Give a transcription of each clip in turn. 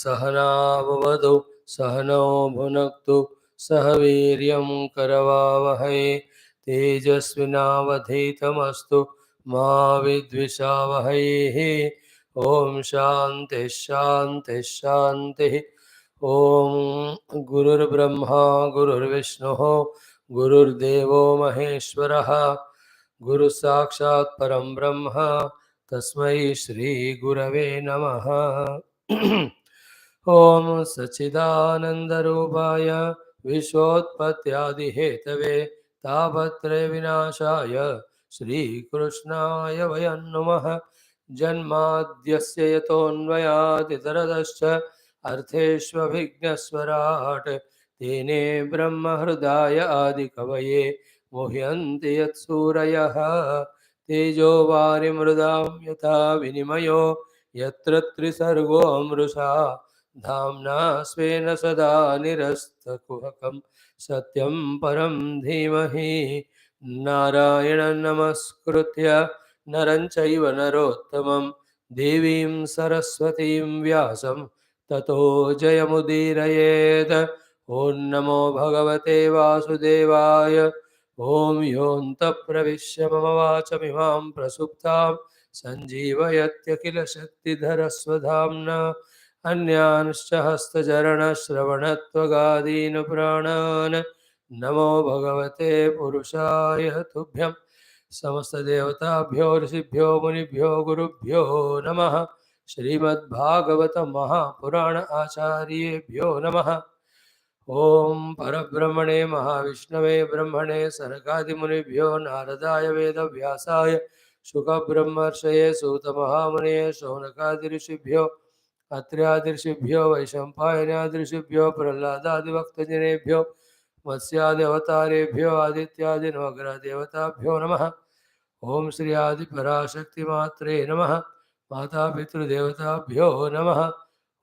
सहनाववतु सहनौ भुनक्तु सह वीर्यं करवावहै तेजस्विनावधीतमस्तु मा विद्विषावहैः। ओम शांति शांति शांति। ओम गुरुर्ब्रह्मा गुरुर्विष्णुः गुरुर्देवो महेश्वरः गुरु साक्षात् परम ब्रह्म तस्मै श्री गुरवे नमः। ओम सच्चिदानंदरूपाय विश्वोत्पत्त्यादिहेतवे तापत्रय विनाशाय श्रीकृष्णाय वयं नमः। जन्माद्यस्य यतोऽन्वयादितरतश्च अर्थेष्वभिघ्नस्वराट् तेने ब्रह्महृदाय आदिकवये मुह्यन्ति यत्सूरयः। तेजो वारिमृदां यथा विनिमयो यत्र त्रिसर्गो मृषा धाम्ना स्वेन सदा निरस्तकुहकं सत्यं परं धीमहि। नारायणं नमस्कृत्य नरं चैव नरोत्तमं देवीं सरस्वतीं व्यासं ततो जयमुदीरयेत्। ॐ नमो भगवते वासुदेवाय। ॐ योऽन्तः प्रविश्य मम वाचमिमां प्रसुप्तां सञ्जीवयत्यखिलशक्तिधरस्वधाम्ना अन्यांश्च हस्तचरणश्रवणत्वगादीन् प्राणान् नमो भगवते पुरुषाय तुभ्यं। समस्त देवताभ्यो ऋषिभ्यो मुनिभ्यो गुरुभ्यो नमः। श्रीमद्भागवत महापुराण आचार्येभ्यो नमः। ओम परब्रह्मणे महाविष्णवे ब्रह्मणे सनकादिमुनिभ्यो नारदाय वेदव्यासाय शुकब्रह्मर्षये सूतमहामुनये शौनकादिऋषिभ्यो अत्र्यादिऋषिभ्यो वैशम्पायनादिऋषिभ्यो प्रह्लादादिभक्तजनेभ्यो मत्स्यादिअवतारेभ्यो आदित्यादिनवग्रहदेवताभ्यो नमः। ओम श्री आदिपराशक्तिमात्रे नमः। माता पितृदेवताभ्यो नमः।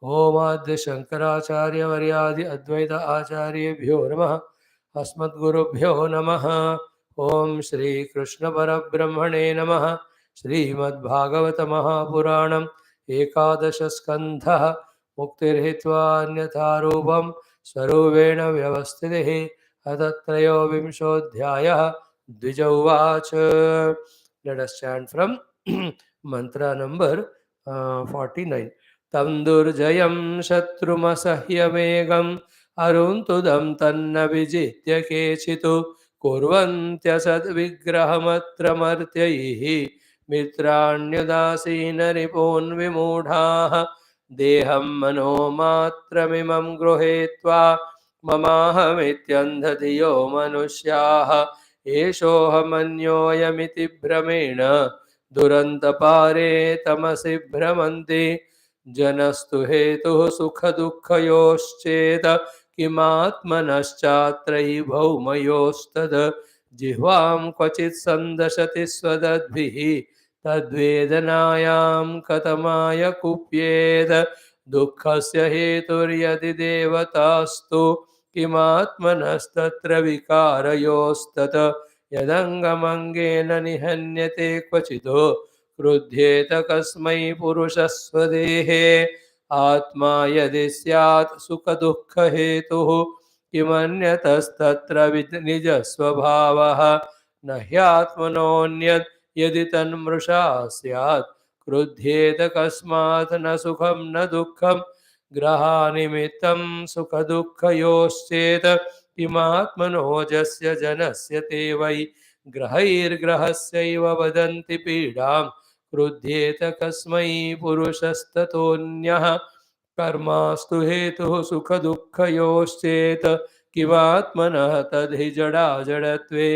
ओम आद्य शंकराचार्यवर्यादि अद्वैत आचार्येभ्यो नमः। अस्मद्गुरुभ्यो नमः। ओम श्री कृष्ण परब्रह्मणे नमः। श्रीमद्भागवत महापुराणम् एकादश स्कन्धः मुक्तिर्हित्वा अन्यथा रूपं स्वरूपेण व्यवस्थितिः अथ त्रयोविंशोऽध्यायः। द्विज उवाच। Let us chant from mantra number 49. तं दुर्जयं शत्रुमसह्यवेगम् अरुन्तुदं तन्न विजित्य केचित् कुर्वन्त्यसद्विग्रहमत्र मर्त्यैः मित्राण्युदासीनरिपून्विमूढाः देहं मनोमात्रमिमं गृहीत्वा ममाहमित्यन्धधियो मनुष्याः एषोऽहमन्योऽयमिति भ्रमेण दुरन्तपारे तमसि भ्रमन्ति जनस्तु हेतुः सुखदुःखयोश्चेत किमात्मनश्चात्रयि भौमयोस्तद् जिह्वां क्वचित् सन्दशति स्वदद्भिः तद्वेदनायां कथमाय कुप्येत् दुःखस्य हेतुर्यदि देवतास्तु किमात्मनस्तत्र विकारयोस्तत यदङ्गमङ्गेन निहन्यते क्वचिदो क्रुध्येत कस्मै पुरुषस्वदेहे आत्मा यदि स्यात् सुखदुःखहेतुः किमन्यतस्तत्र निजस्वभावः न ह्यात्मनोऽन्यत् यदि तन्मृषा स्यात् क्रुध्येत कस्मात् न सुखं न दुःखं ग्रहानिमित्तं सुखदुःखयोश्चेत किमात्मनोजस्य जनस्य ते वै ग्रहैर्ग्रहस्यैव वदन्ति पीडां क्रुध्येत कस्मै पुरुषस्ततोऽन्यः कर्मास्तु हेतुः सुखदुःखयोश्चेत किमात्मनः तद्धि जडा जडत्वे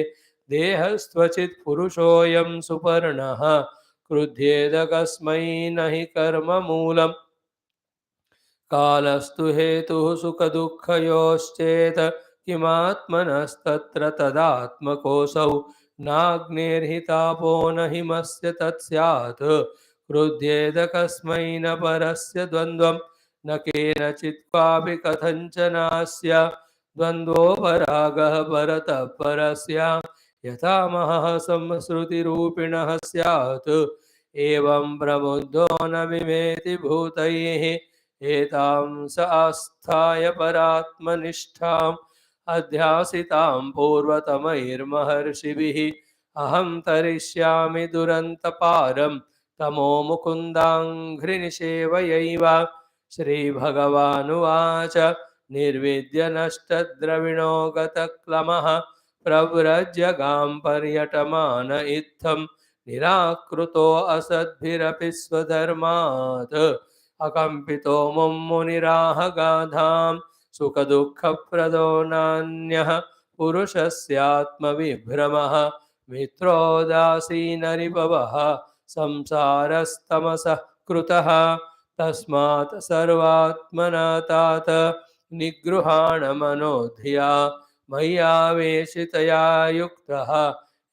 देहस्त्वचित् पुरुषोऽयं सुपर्णः क्रुध्येत कस्मै न हि कर्ममूलम् कालस्तु हेतुः सुखदुःखयोश्चेत किमात्मनस्तत्र तदात्मकोऽसौ नाग्नेर्हि तापो न हिमस्य तत्स्यात् क्रुध्येत कस्मै न परस्य द्वन्द्वं न केनचित् क्वापि कथञ्चनास्य द्वन्द्वोपरागः परतः परस्य यथा महः संसृतिरूपिणः स्यात् एवं प्रबुद्धो न विमेति भूतैः एतां स आस्थाय परात्मनिष्ठाम् अध्यासितां पूर्वतमैर्महर्षिभिः अहं तरिष्यामि दुरन्तपारं तमो मुकुन्दाङ्घ्रिनिषेवयैव। श्रीभगवानुवाच निर्विद्य नष्टद्रविणो गतक्लमः प्रव्रज्य गां पर्यटमान इत्थं निराकृतो असद्भिरपि स्वधर्मात् अकम्पितो मुम्मुनिराह गाधां सुखदुःखप्रदो नान्यः पुरुषस्यात्मविभ्रमः मित्रोदासीनरिपवः संसारस्तमसः कृतः तस्मात् सर्वात्मना तात निगृहाण मनोधिया मय्यावेशितया युक्तः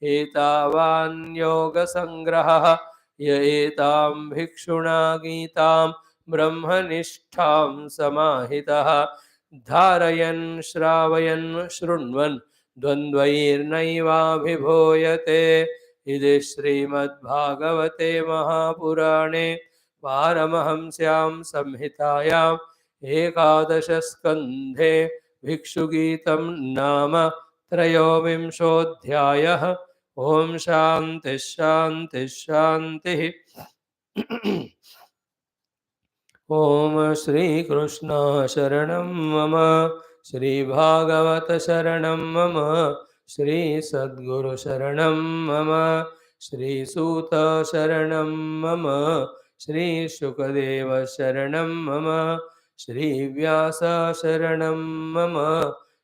एतावान् योगसङ्ग्रहः य एतां भिक्षुणा गीतां ब्रह्मनिष्ठां समाहितः धारयन् श्रावयन् शृण्वन् द्वन्द्वैर्नैवाभिभूयते। इति श्रीमद्भागवते महापुराणे पारमहंस्यां संहितायाम् एकादशस्कन्धे भिक्षुगीतं नाम त्रयोविंशोऽध्यायः। ओम शांति शांति शांति। ओम श्री कृष्ण शरणं मम, श्री भागवत शरणं मम, श्री सद्गुरु शरणं मम, श्री सूत शरणं मम, श्री शुकदेव शरणं मम, श्री व्यास शरणं मम,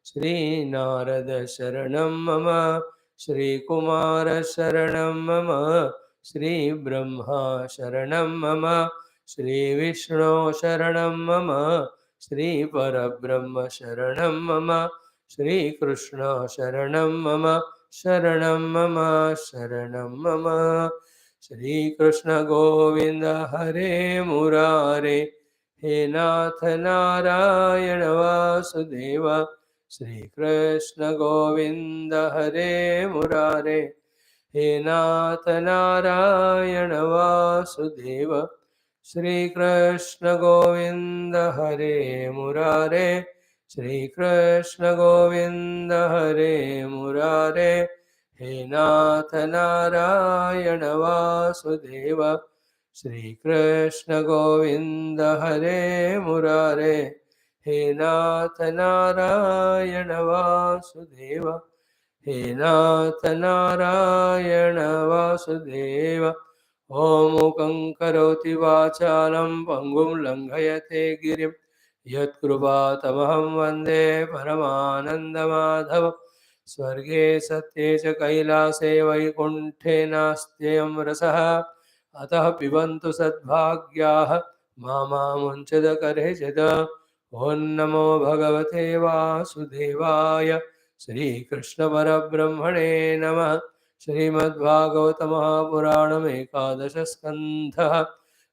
श्री नारद शरणं मम, श्री कुमार शरणं मम, श्री ब्रह्मा शरणं मम, श्री विष्णु शरणं मम, श्री परब्रह्म शरणं मम, श्री कृष्ण शरणं मम, शरणं मम, शरणं मम। श्री कृष्ण गोविंद हरे मुरारे, हे नाथ नारायण वासुदेव। श्री कृष्ण गोविंद हरे मुरारे, हे नाथ नारायण वासुदेव। श्री कृष्ण गोविंद हरे मुरारे, श्री कृष्ण गोविंद हरे मुरारे, हे नाथ नारायण वासुदेव। श्री कृष्ण गोविंद हरे मुरारे, हे नाथ नारायण वासुदेव, हे नाथ नारायण वासुदेव। ओम मूकं करोति वाचालं पङ्गुं लङ्घयते गिरिं यत्कृपातमहं वन्दे परमानन्दमाधवं। स्वर्गे सत्ये च कैलासे वैकुण्ठे नास्त्ययं रसः, अतः पिबन्तु सद्भाग्याः मामामुञ्चदकर्हिचित्। ॐ नमो भगवते वासुदेवाय, श्रीकृष्णपरब्रह्मणे नमः। श्रीमद्भागवत महापुराणमेकादशस्कन्धः।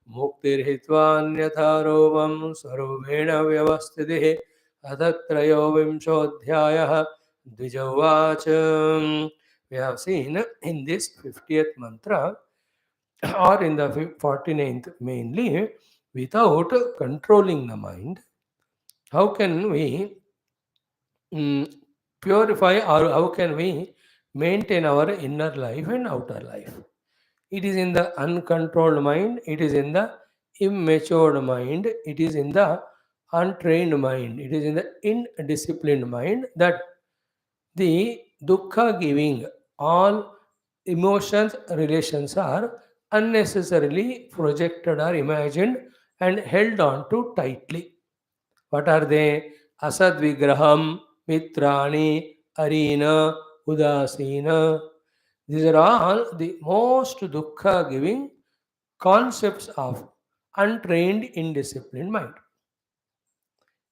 मुक्तिर्हित्वान्यथा रूपं स्वरूपेण व्यवस्थितिः। अथ त्रयोविंशोऽध्यायः। द्विज उवाच। We have seen in this 50th mantra or in the 49th mainly, without controlling the mind, how can we purify, or how can we maintain our inner life and outer life? It is in the uncontrolled mind, it is in the immatured mind, it is in the untrained mind, it is in the indisciplined mind that the dukkha giving all emotions, relations are unnecessarily projected or imagined and held on to tightly. What are they? Asad vigraham, mitrani, arina, udasina. These are all the most dukkha giving concepts of untrained, indisciplined mind.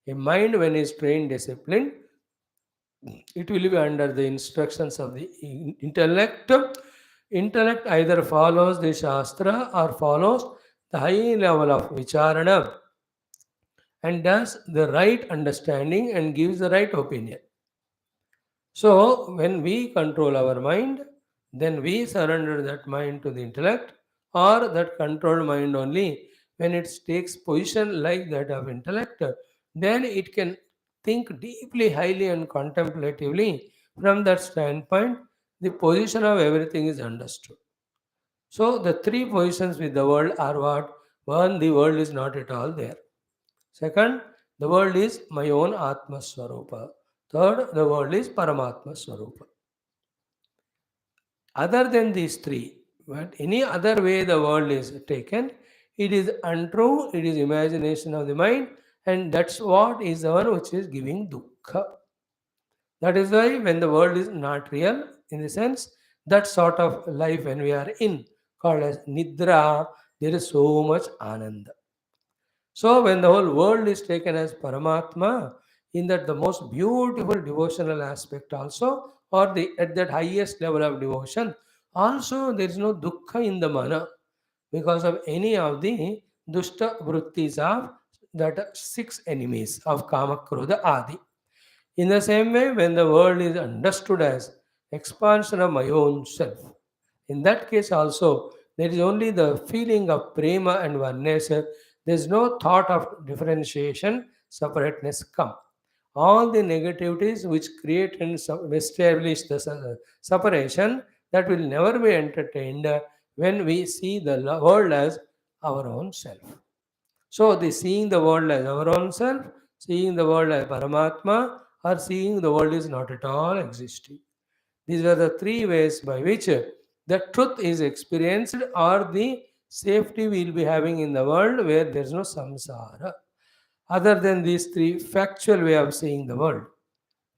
A mind, when is trained, disciplined, it will be under the instructions of the intellect. Intellect either follows the Shastra or follows the high level of Vicharana and does the right understanding and gives the right opinion. So, when we control our mind, then we surrender that mind to the intellect, or that controlled mind only when it takes position like that of intellect, then it can think deeply, highly, and contemplatively. From that standpoint, the position of everything is understood. So the three positions with the world are what? One, the world is not at all there. Second, the world is my own Atma Swarupa. Third, the world is Paramatma Swarupa. Other than these three, but any other way the world is taken, it is untrue, it is imagination of the mind, and that's what is the one which is giving dukkha. That is why when the world is not real, in the sense, that sort of life when we are in, called as nidra, there is so much ananda. So when the whole world is taken as Paramatma, in that the most beautiful devotional aspect also, or the at that highest level of devotion, also there is no dukkha in the mana because of any of the dushta vrittis of that six enemies of kama, krodha, adi. In the same way, when the world is understood as expansion of my own self, in that case also, there is only the feeling of prema and oneness. There is no thought of differentiation, separateness come. All the negativities which create and establish the separation, that will never be entertained when we see the world as our own self. So, the seeing the world as our own self, seeing the world as Paramatma, or seeing the world is not at all existing. These are the three ways by which the truth is experienced, or the safety we will be having in the world where there is no samsara. Other than these three factual way of seeing the world.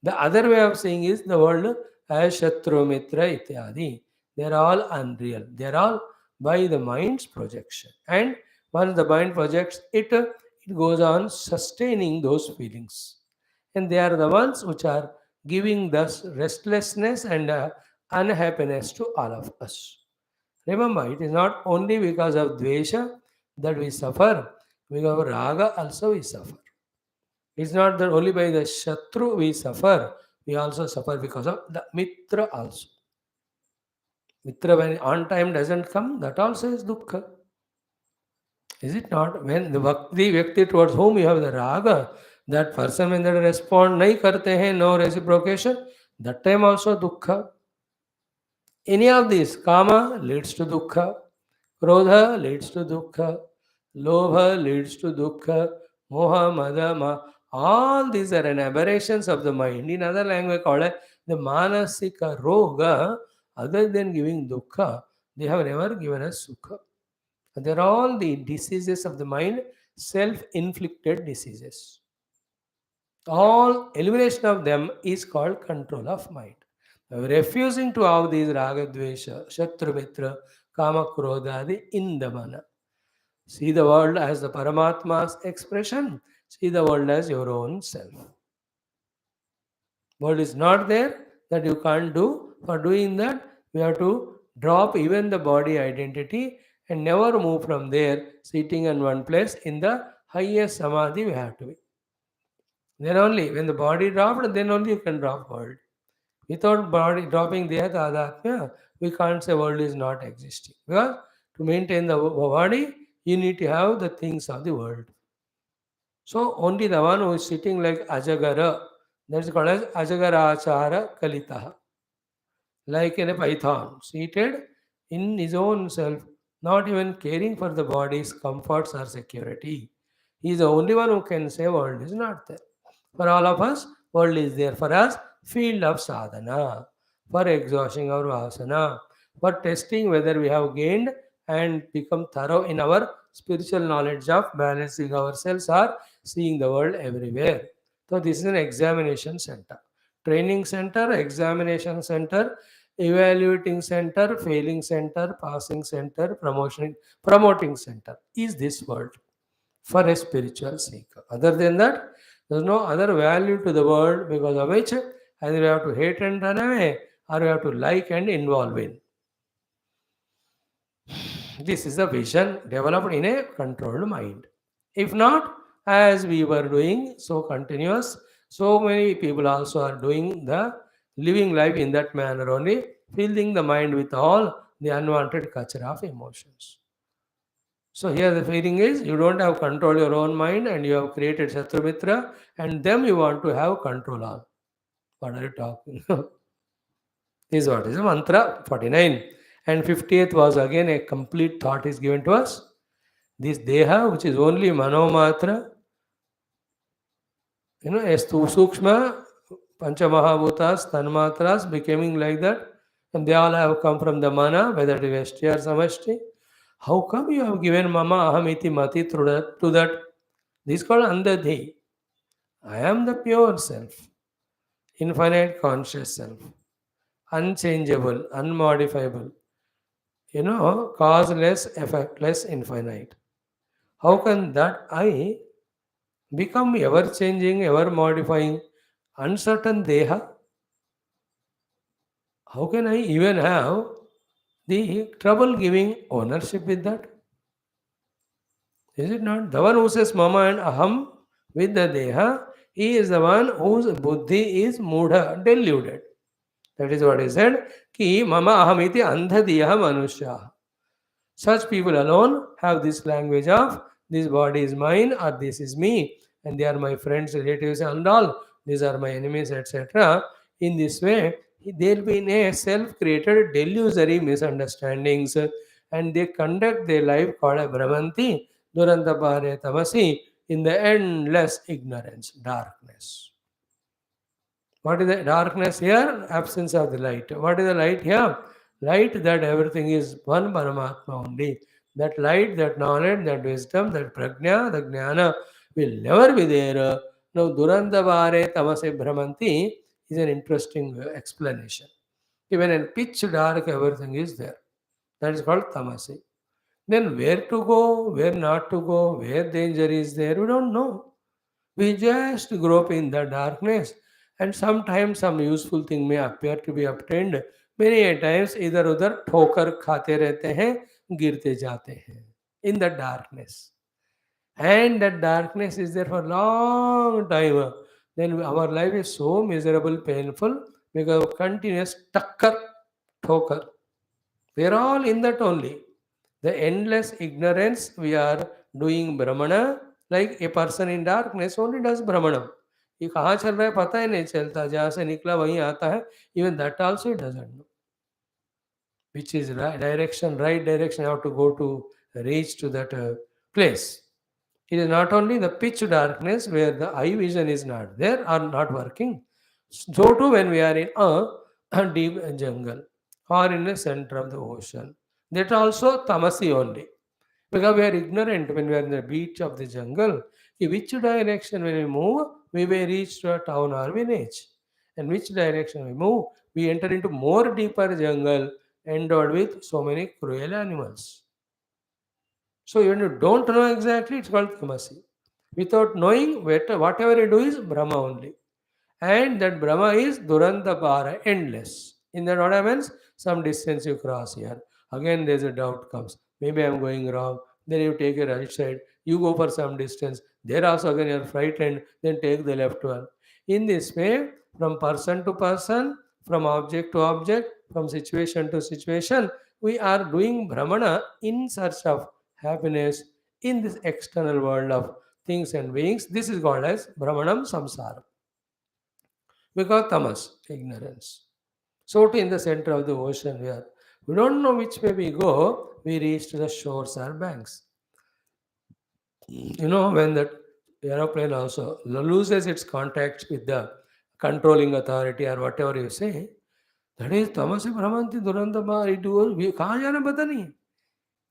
The other way of seeing is the world as Shatru Mitra Ityadi. They are all unreal. They are all by the mind's projection. And once the mind projects it, it goes on sustaining those feelings. And they are the ones which are giving thus restlessness and unhappiness to all of us. Remember, it is not only because of Dvesha that we suffer, because of Raga also we suffer. It's not that only by the Shatru we suffer, we also suffer because of the Mitra also. Mitra, when on time doesn't come, that also is dukkha. Is it not? When the Vyakti towards whom you have the Raga, that person when they respond, nahi karte hain, no reciprocation, that time also dukkha. Any of these, kama leads to dukkha, krodha leads to dukkha, lobha leads to dukkha, moha, mada, all these are an aberrations of the mind. In other language called the manasika roga, other than giving dukkha, they have never given us sukha. They're all the diseases of the mind, self-inflicted diseases. All elimination of them is called control of mind. Refusing to have these raga, dvesha, shatru, mitra, kama, krodha, in the mana. See the world as the Paramatma's expression. See the world as your own self. World is not there, that you can't do. For doing that, we have to drop even the body identity and never move from there, sitting in one place. In the highest samadhi, we have to be. Then only, when the body dropped, then only you can drop world. Without body dropping the Adatma, we can't say world is not existing. Because to maintain the body, you need to have the things of the world. So only the one who is sitting like Ajagara, that is called as Ajagarachara Kalitaha, like in a python, seated in his own self, not even caring for the body's comforts or security. He is the only one who can say world is not there. For all of us, world is there for us, field of sadhana, for exhausting our vasana, for testing whether we have gained and become thorough in our spiritual knowledge of balancing ourselves or seeing the world everywhere. So this is an examination center. Training center, examination center, evaluating center, failing center, passing center, promoting center is this world for a spiritual seeker. Other than that, there is no other value to the world because of which either we have to hate and run away or we have to like and involve in. This is the vision developed in a controlled mind. If not, as we were doing, so continuous, so many people also are doing the living life in that manner only, filling the mind with all the unwanted culture of emotions. So here the feeling is you don't have control your own mind and you have created Shatrumitra and them you want to have control on. What are you talking? This is what is mantra 49. And 50th was again a complete thought is given to us. This Deha, which is only Manomatra, as to Sukshma, Panchamahabhutas, Tanmatras becoming like that, and they all have come from the Mana, whether it is Veshti or Samashti. How come you have given Mama Ahamiti Mati to that? This is called Andadhi. I am the pure self, infinite conscious self, unchangeable, unmodifiable, causeless, effectless, infinite. How can that I become ever changing, ever modifying, uncertain Deha? How can I even have the trouble giving ownership with that? Is it not? The one who says Mama and Aham with the Deha, he is the one whose buddhi is mudha, deluded. That is what he said. Ki Mama Ahamiti andhadiya manusya. Such people alone have this language of this body is mine or this is me and they are my friends, relatives and all. These are my enemies, etc. In this way, there will be in a self-created delusory misunderstandings and they conduct their life called a Brahmanti, Durantapare Tamasi, in the endless ignorance, darkness. What is the darkness here? Absence of the light. What is the light here? Light that everything is one Paramatma only. That light, that knowledge, that wisdom, that prajna, the jnana will never be there. Now, Durandavare Tamase Brahmanti is an interesting explanation. Even in pitch dark, everything is there. That is called Tamasi. Then where to go, where not to go, where danger is there, we don't know. We just grope in the darkness, and sometimes some useful thing may appear to be obtained. Many a times इधर उधर ठोकर खाते रहते हैं, गिरते जाते हैं in the darkness. And that darkness is there for a long time. Then our life is so miserable, painful because of continuous takkar, ठोकर. We are all in that only. The endless ignorance, we are doing Brahmana, like a person in darkness only does Brahmanam. ये कहाँ चल रहा है पता ही नहीं चलता, जहाँ से निकला वहीं आता है. Even that also he doesn't know. Which is right direction, how to go to reach to that place. It is not only the pitch darkness where the eye vision is not there or not working. So too when we are in a deep jungle or in the center of the ocean. That also tamasi only. Because we are ignorant when we are in the beach of the jungle. In which direction when we move, we may reach to a town or village. And which direction we move, we enter into more deeper jungle endowed with so many cruel animals. So when you don't know exactly, it's called tamasi. Without knowing, whatever you do is Brahma only. And that Brahma is Durandapara, endless. In that what happens? Some distance you cross here. Again there's a doubt comes. Maybe I'm going wrong. Then you take a right side. You go for some distance. There also again you're frightened. Then take the left one. In this way, from person to person, from object to object, from situation to situation, we are doing Brahmana in search of happiness in this external world of things and beings. This is called as Brahmanam Samsara. Because tamas, ignorance. So too in the center of the ocean where we don't know which way we go, we reach to the shores or banks. When that aeroplane also loses its contact with the controlling authority or whatever you say, that is tamasi brahmanti durandama, it goes, we kahan jana pata nahi.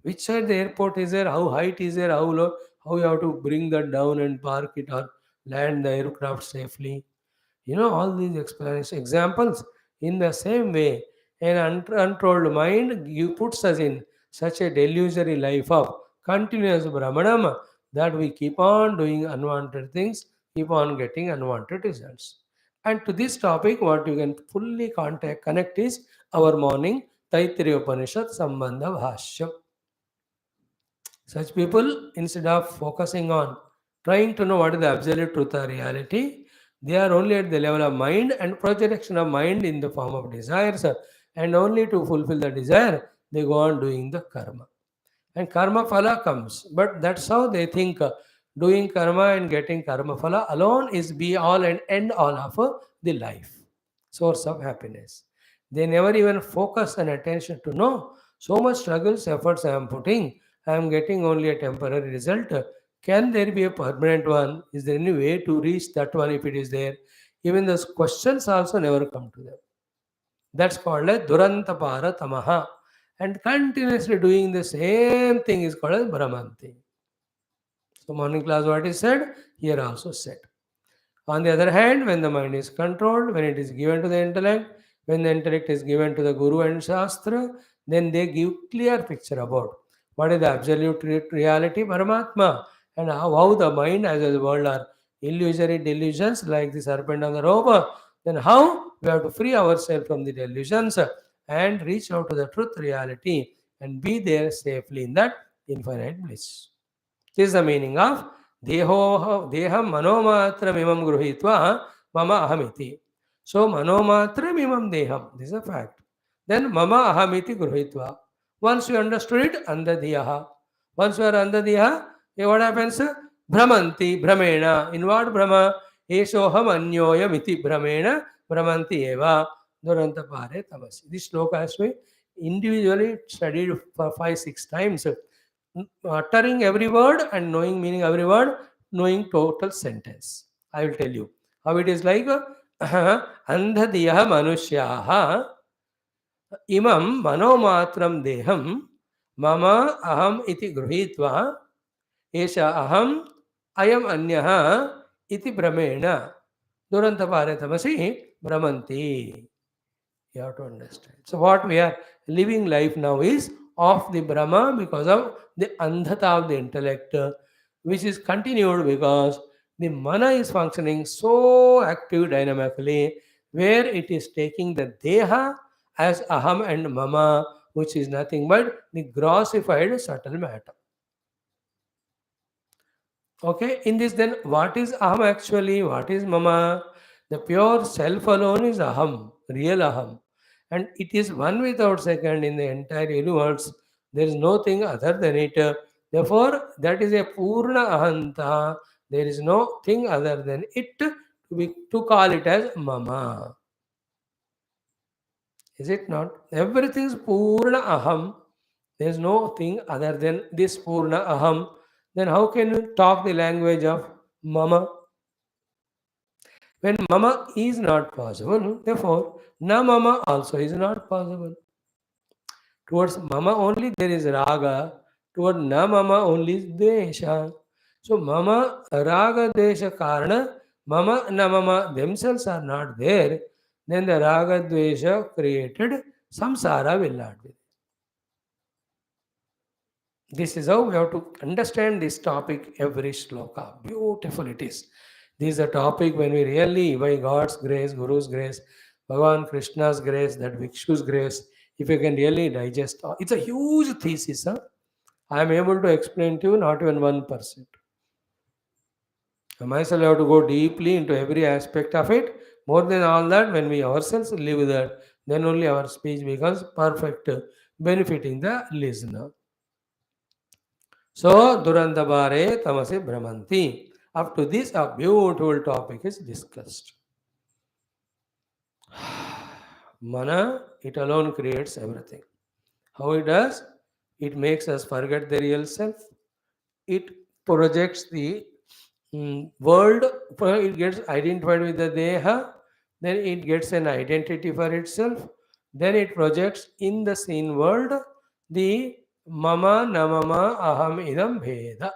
Which side the airport is there, how height is there, how low, how you have to bring that down and park it or land the aircraft safely. All these examples. In the same way, an uncontrolled mind puts us in such a delusory life of continuous Brahmanam that we keep on doing unwanted things, keep on getting unwanted results. And to this topic, what you can fully connect is our morning Taittiriya Upanishad Sambandha Bhashyam. Such people, instead of focusing on trying to know what is the absolute truth or reality, they are only at the level of mind and projection of mind in the form of desires, and only to fulfill the desire, they go on doing the karma. and karma phala comes. But that's how they think doing karma and getting karma phala alone is be all and end all of the life, source of happiness. They never even focus and attention to know so much struggles, efforts I am putting, I am getting only a temporary result. Can there be a permanent one? Is there any way to reach that one if it is there? Even those questions also never come to them. That's called a Durantapara Tamaha. And continuously doing the same thing is called as Brahmanti. So morning class what is said, here also said. On the other hand, when the mind is controlled, when it is given to the intellect, when the intellect is given to the Guru and Shastra, then they give clear picture about what is the absolute reality, Paramatma, and how the mind as the world are illusory delusions like the serpent on the rope. Then how we have to free ourselves from the delusions and reach out to the truth reality and be there safely in that infinite bliss. This is the meaning of deham manomatramimam gruhitva mama ahamiti. So manomatramimam deham. This is a fact. Then mama ahamiti gruhitva. Once you understood it, andadiyaha. Once you are andadiyaha, what happens? Brahmanti, brahmena. In what brahma? Eshoham anyoyam iti brahmena brahmanti eva. Duranta pare tamasi. This sloka has been individually studied for 5-6 times, uttering every word and knowing meaning every word, knowing total sentence. I will tell you how it is like andhadiya manushyaha imam manomatram deham mama aham iti gruhitva esha aham ayam anyaha iti brahmena durantapare tamasi brahmanti. You have to understand. So what we are living life now is of the Brahma because of the andhata of the intellect, which is continued because the mana is functioning so active dynamically, where it is taking the deha as aham and mama, which is nothing but the grossified subtle matter. Okay, in this then what is aham actually? What is mama? The pure self alone is aham, real aham. And it is one without second in the entire universe. There is no thing other than it. Therefore, that is a purna ahanta. There is no thing other than it to call it as mama. Is it not? Everything is purna aham. There is no thing other than this purna aham. Then how can you talk the language of mama? When mama is not possible, therefore na mama also is not possible. Towards mama only there is raga, toward na mama only is desha. So mama raga desha karana, mama na mama themselves are not there, then the raga desha created samsara will not be. This is how we have to understand this topic every shloka. Beautiful it is. This is a topic when we really, by God's grace, Guru's grace, Bhagavan Krishna's grace, that Bhikshu's grace, if you can really digest, it's a huge thesis. Huh? I am able to explain to you not even 1%. I myself have to go deeply into every aspect of it. More than all that, when we ourselves live that, then only our speech becomes perfect, benefiting the listener. So, Durandabare Tamase Brahmanti. Up to this, a beautiful topic is discussed. Mana, it alone creates everything. How it does? It makes us forget the real self. It projects the world, it gets identified with the Deha, then it gets an identity for itself, then it projects in the seen world the mama, namama, aham, idam, bheda.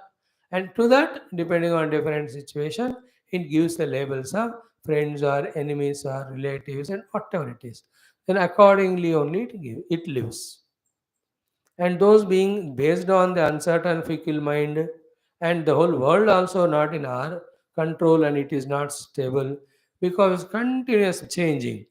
And to that, depending on different situation, it gives the labels of friends or enemies or relatives and whatever it is. Then accordingly only it lives. And those being based on the uncertain fickle mind and the whole world also not in our control and it is not stable because it's continuous changing.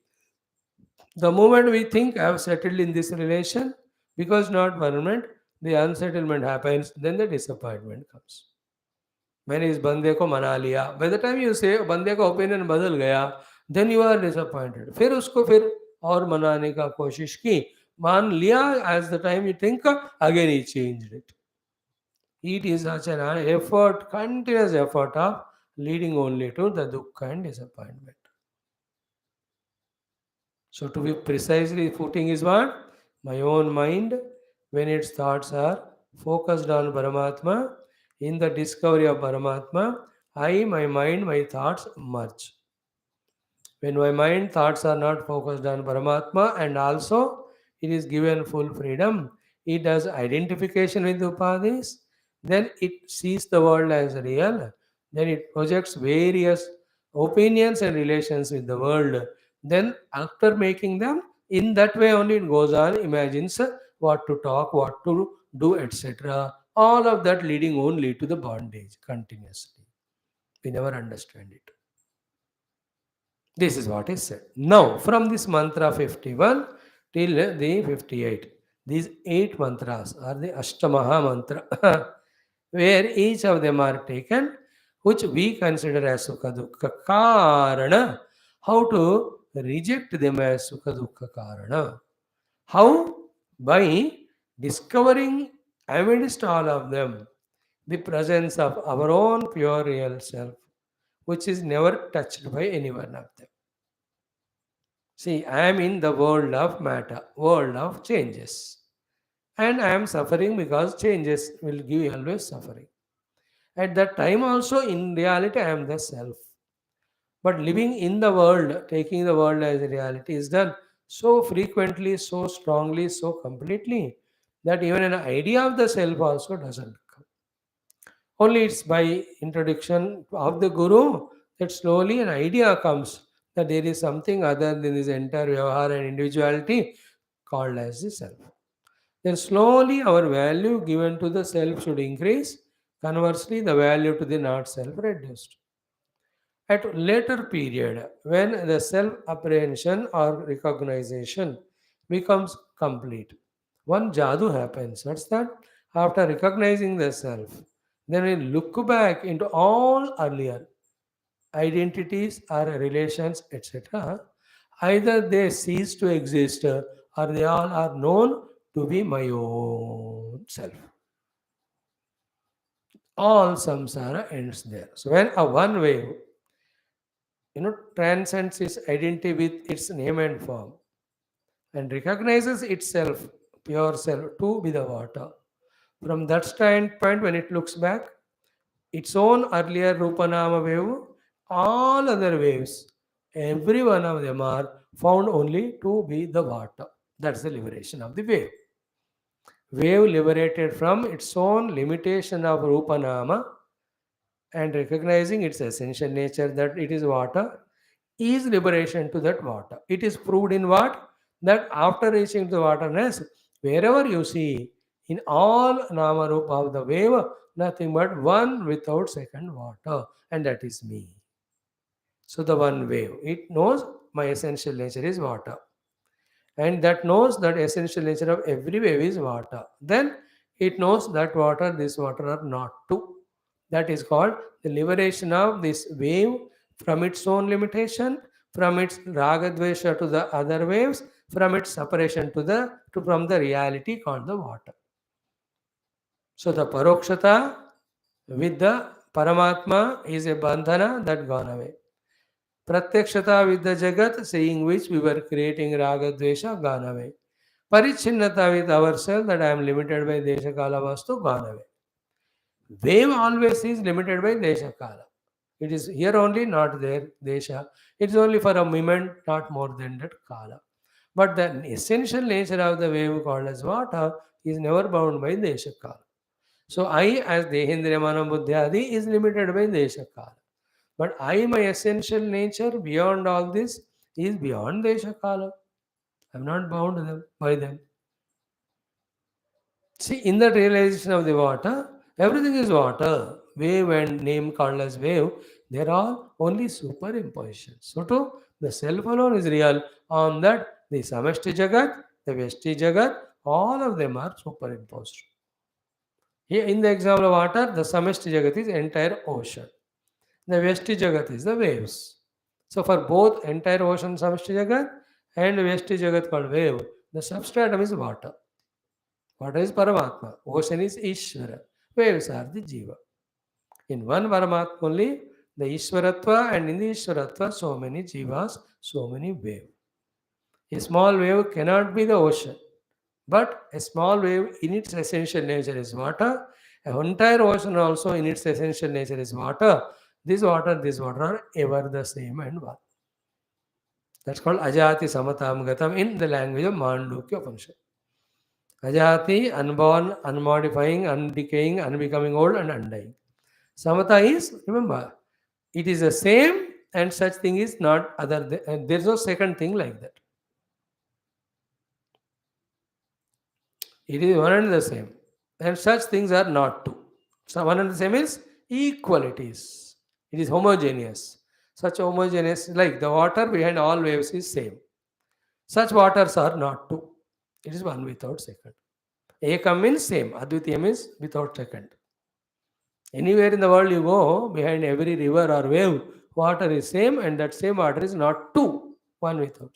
The moment we think I have settled in this relation, because not permanent, the unsettlement happens, then the disappointment comes. मैंने इस बंदे को मना लिया, by the time you say बंदे का opinion बदल गया, then you are disappointed. फिर उसको फिर और मनाने का कोशिश की, मान लिया, as the time you think again he changed it. It is such an effort, continuous effort of leading only to the dukkha and disappointment. So to be precisely footing is what? My own mind, when its thoughts are focused on Paramatma, in the discovery of Paramatma, I, my mind, my thoughts merge. When my mind thoughts are not focused on Paramatma and also it is given full freedom, it does identification with Upadhis, then it sees the world as real, then it projects various opinions and relations with the world. Then after making them, in that way only it goes on, imagines what to talk, what to do, etc. All of that leading only to the bondage continuously. We never understand it. This is what is said. Now, from this mantra 51 till the 58, these 8 mantras are the Ashtamaha mantra, where each of them are taken, which we consider as Sukha Dukkha Karana. How to reject them as Sukha Dukkha Karana? How? By discovering amidst all of them the presence of our own pure real self, which is never touched by any one of them. See, I am in the world of matter, world of changes. And I am suffering because changes will give always suffering. At that time also, in reality, I am the self. But living in the world, taking the world as a reality is done so frequently, so strongly, so completely that even an idea of the self also doesn't come. Only it's by introduction of the Guru that slowly an idea comes that there is something other than this entire vyavahara and individuality called as the self. Then slowly our value given to the self should increase. Conversely, the value to the not self reduced. At later period, when the self apprehension or recognition becomes complete, one jadoo happens. What's that? After recognizing the self, then we look back into all earlier identities or relations, etc. Either they cease to exist or they all are known to be my own self. All samsara ends there. So when a one wave, transcends its identity with its name and form and recognizes itself, pure self, to be the water. From that standpoint, when it looks back, its own earlier Rupanama wave, all other waves, every one of them are found only to be the water. That's the liberation of the wave. Wave liberated from its own limitation of Rupanama and recognizing its essential nature that it is water is liberation to that water. It is proved in what? That after reaching the waterness, wherever you see, in all Nama Rupa of the wave, nothing but one without second water, and that is me. So the one wave, it knows my essential nature is water, and that knows that essential nature of every wave is water. Then it knows that water, this water are not two. That is called the liberation of this wave from its own limitation, from its ragadvesha to the other waves, from its separation from the reality called the water. So the parokshata with the Paramatma is a bandhana that gone away. Pratyakshata with the Jagat, seeing which we were creating ragadvesha, gone away. Parichinnata with ourselves, that I am limited by desha kala vastu, gone away. Wave always is limited by desha kala. It is here only, not there, desha. It is only for a moment, not more than that kala. But the essential nature of the wave called as water is never bound by desha kala. So I, as Dehendriya Mana Buddhyadi, is limited by desha kala. But I, my essential nature, beyond all this, is beyond desha kala. I am not bound by them. See, in the realization of the water, everything is water. Wave and name called as wave, they are all only superimpositions. So too, the self alone is real. On that, the Samashti Jagat, the Vyashti Jagat, all of them are superimposed. Here, in the example of water, the Samashti Jagat is entire ocean. The Vyashti Jagat is the waves. So for both entire ocean Samashti Jagat and Vyashti Jagat called wave, the substratum is water. Water is Paramatma. Ocean is Ishvara. Waves are the Jiva. In one Paramatma only, the Ishwaratva, and in the Ishwaratva, so many Jivas, so many waves. A small wave cannot be the ocean, but a small wave in its essential nature is water. An entire ocean also in its essential nature is water. This water are ever the same and one. That's called Ajati Samatam Gatam in the language of Mandukya Upanishad. Ajati, unborn, unmodifying, undecaying, unbecoming old, and undying. Samata is, remember, it is the same and such thing is not other than, there is no second thing like that. It is one and the same. And such things are not two. So one and the same is equalities. It is homogeneous. Such homogeneous, like the water behind all waves is same. Such waters are not two. It is one without second. Ekam means same. Advitya means without second. Anywhere in the world you go, behind every river or wave, water is same and that same water is not two. One without.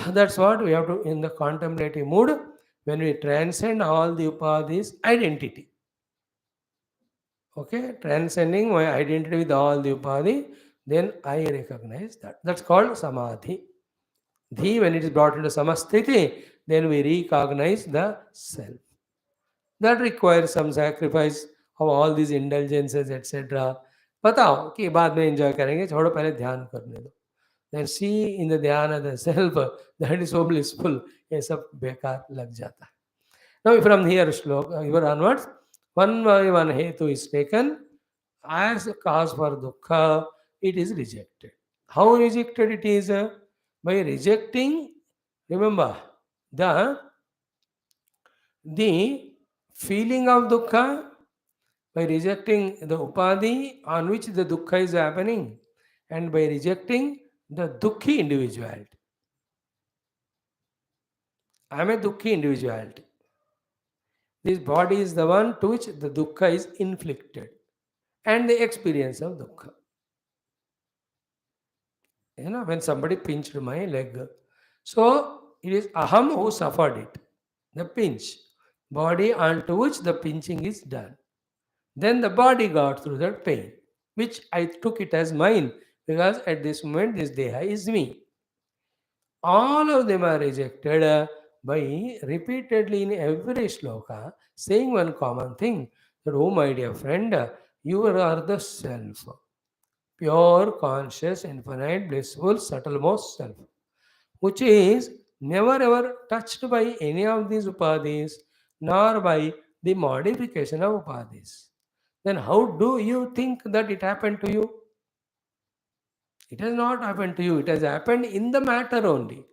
That's what we have to, in the contemplative mood, when we transcend all the upadhis, identity. Okay, transcending my identity with all the upadhi, then I recognize that. That's called samadhi. Dhi, when it is brought into samasthiti, then we recognize the self. That requires some sacrifice of all these indulgences, etc. बताओ कि बाद में enjoy करेंगे, छोड़ो पहले ध्यान करने दो. Then see in the dhyana the self that is so blissful, ये सब बेकार लग जाता है. Now from here slok onwards, one by one hetu is taken as a cause for dukkha. It is rejected. How rejected it is? By rejecting, remember, the feeling of dukkha, by rejecting the upadhi on which the dukkha is happening, and by rejecting the dukkhi individuality. I am a dukkhi individuality. This body is the one to which the dukkha is inflicted and the experience of dukkha. You know, when somebody pinched my leg, so it is aham who suffered it, the pinch, body onto which the pinching is done. Then the body got through that pain, which I took it as mine because at this moment this deha is me. All of them are rejected by repeatedly in every sloka saying one common thing that, oh my dear friend, you are the self, pure, conscious, infinite, blissful, subtlemost self, which is never ever touched by any of these upadhis nor by the modification of upadhis. Then how do you think that it happened to you? It has not happened to you. It has happened in the matter only.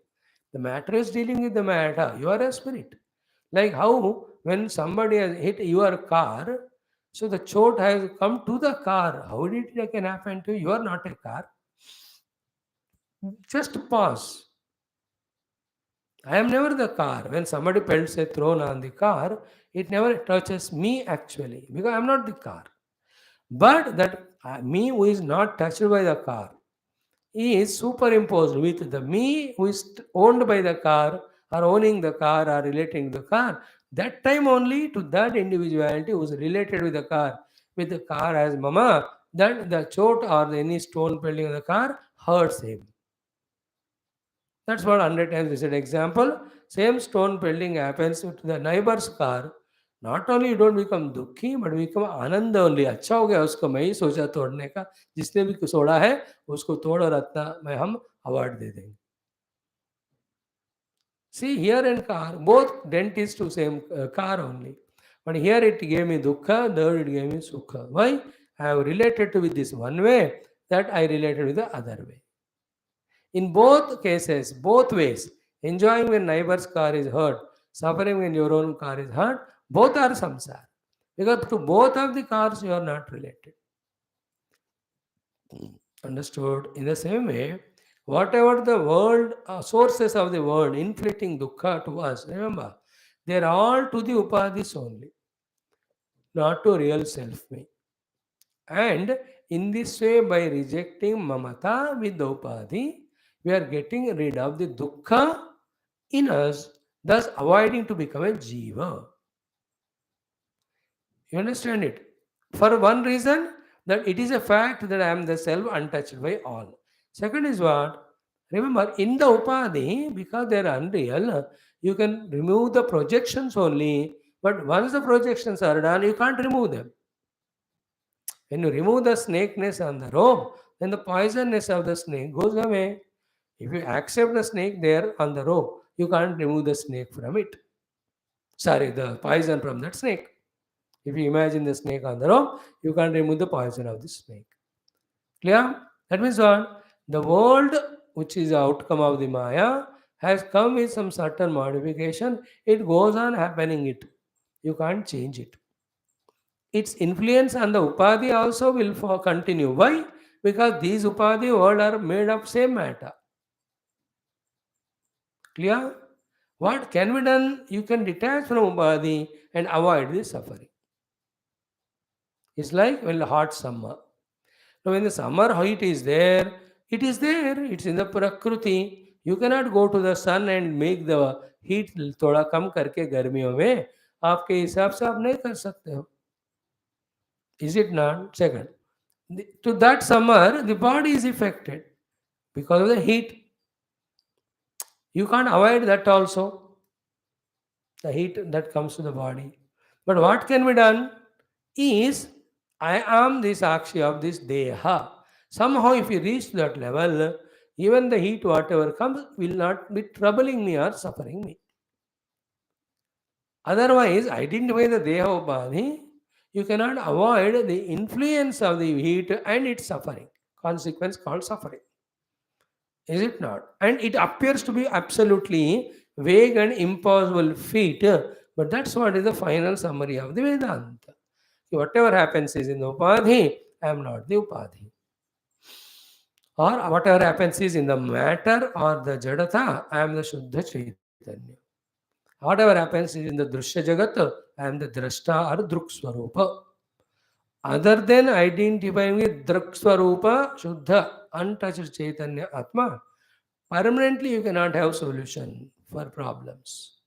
The matter is dealing with the matter. You are a spirit. Like how when somebody has hit your car, so the chot has come to the car. How did it can happen to you? You are not a car. Just pause. I am never the car. When somebody pelts a throne on the car, it never touches me actually because I am not the car. But that me who is not touched by the car is superimposed with the me who is owned by the car or owning the car or relating to the car. That time only to that individuality who is related with the car as mama, that the chot or any stone pelting of the car hurts him. That's what 100 times we said. Example, same stone pelting happens to the neighbor's car. Not only you don't become दुखी but become Anand only. अच्छा हो गया उसको, मैं ही सोचा तोड़ने का, जिसने भी तोड़ा है उसको तोड़ और रत्ना में हम अवार्ड दे देंगे. See here in car, both dentist to same car only. But here it gave me dukkha, there it gave me sukha. Why? I have related to with this one way, that I related with the other way. In both cases, both ways, enjoying when neighbor's car is hurt, suffering when your own car is hurt, both are samsara. Because to both of the cars you are not related. Understood? In the same way, whatever the world, sources of the world inflicting dukkha to us, remember, they are all to the upadhis only, not to real self-me. And in this way, by rejecting mamata with the upadhi, we are getting rid of the dukkha in us, thus avoiding to become a jiva. You understand it? For one reason, that it is a fact that I am the self untouched by all. Second is what? Remember, in the upadhi, because they are unreal, you can remove the projections only. But once the projections are done, you can't remove them. When you remove the snakeness on the rope, then the poisonness of the snake goes away. If you accept the snake there on the rope, you can't remove the snake from it. Sorry, the poison from that snake. If you imagine the snake on the rope, you can't remove the poison of the snake. Clear? That means what? The world, which is the outcome of the Maya, has come with some certain modification. It goes on happening it. You can't change it. Its influence on the Upadhi also will continue. Why? Because these Upadhi world are made of same matter. Clear? What can be done? You can detach from Upadhi and avoid the suffering. It's like when the hot summer. Now, when the summer heat is there, it is there. It's in the prakriti. You cannot go to the sun and make the heat थोड़ा कम करके गर्मियों में आपके हिसाब से आप नहीं कर सकते हो. Is it not? Second, to that summer, the body is affected because of the heat. You can't avoid that also, the heat that comes to the body. But what can be done is, I am the Sakshi of this Deha. Somehow, if you reach that level, even the heat, whatever comes, will not be troubling me or suffering me. Otherwise, identify the Deha Upadhi, you cannot avoid the influence of the heat and its suffering. Consequence called suffering. Is it not? And it appears to be absolutely vague and impossible feat, but that's what is the final summary of the Vedanta. Whatever happens is in the Upadhi, I am not the Upadhi. Or whatever happens is in the matter or the Jadata, I am the Shuddha Chaitanya. Whatever happens is in the Drishya Jagat, I am the Drashta or Druk Swarupa. Other than identifying with Druk Swarupa, Shuddha, untouched Chaitanya Atma, permanently you cannot have solution for problems.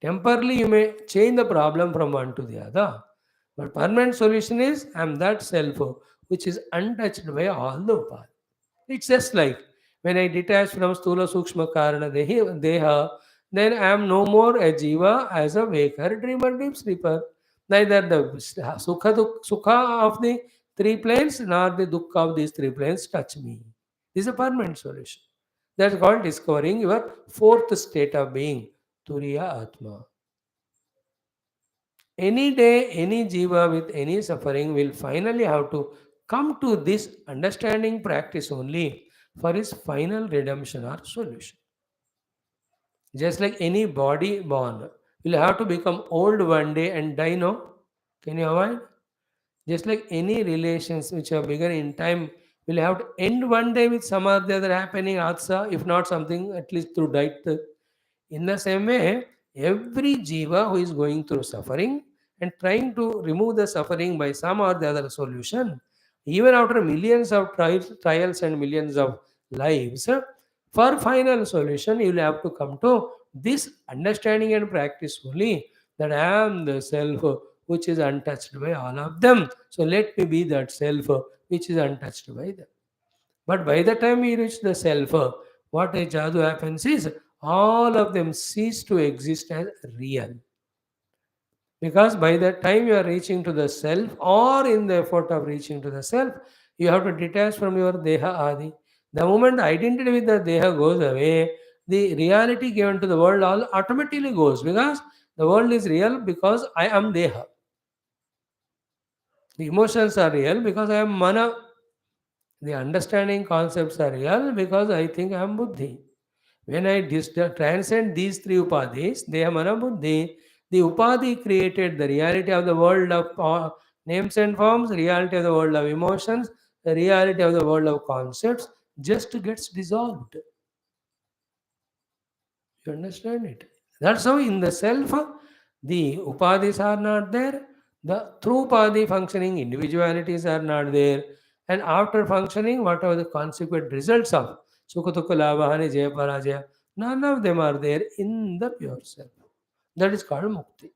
Temporarily you may change the problem from one to the other. But permanent solution is I am that self which is untouched by all the upadhi. It's just like when I detach from Stula Sukshma Karana Deha, then I am no more a Jiva as a waker, dreamer, deep sleeper. Neither the Sukha of the three planes nor the Dukkha of these three planes touch me. This is a permanent solution. That's called discovering your fourth state of being, Turiya Atma. Any day, any jiva with any suffering will finally have to come to this understanding practice only for his final redemption or solution. Just like any body born will have to become old one day and die, no? Can you avoid? Just like any relations which have begun in time will have to end one day with some or the other happening, atsa, if not something, at least through death. In the same way, every jiva who is going through suffering and trying to remove the suffering by some or the other solution, even after millions of trials and millions of lives, for final solution, you will have to come to this understanding and practice only that I am the self which is untouched by all of them. So let me be that self which is untouched by them. But by the time we reach the self, what a jadoo happens is all of them cease to exist as real. Because by the time you are reaching to the self, or in the effort of reaching to the self, you have to detach from your deha adi. The moment identity with the deha goes away, the reality given to the world all automatically goes, because the world is real because I am deha. The emotions are real because I am mana. The understanding concepts are real because I think I am buddhi. When I transcend these three upadhis, Deha Mana Buddhi, the upadhi created the reality of the world of names and forms, reality of the world of emotions, the reality of the world of concepts just gets dissolved. You understand it? That's how in the self, the upadhis are not there. The through upadhi functioning individualities are not there. And after functioning, whatever the consequent results of Sukha Dukha Labha Hani Jaya Parajaya, none of them are there in the pure self. That is called mukti.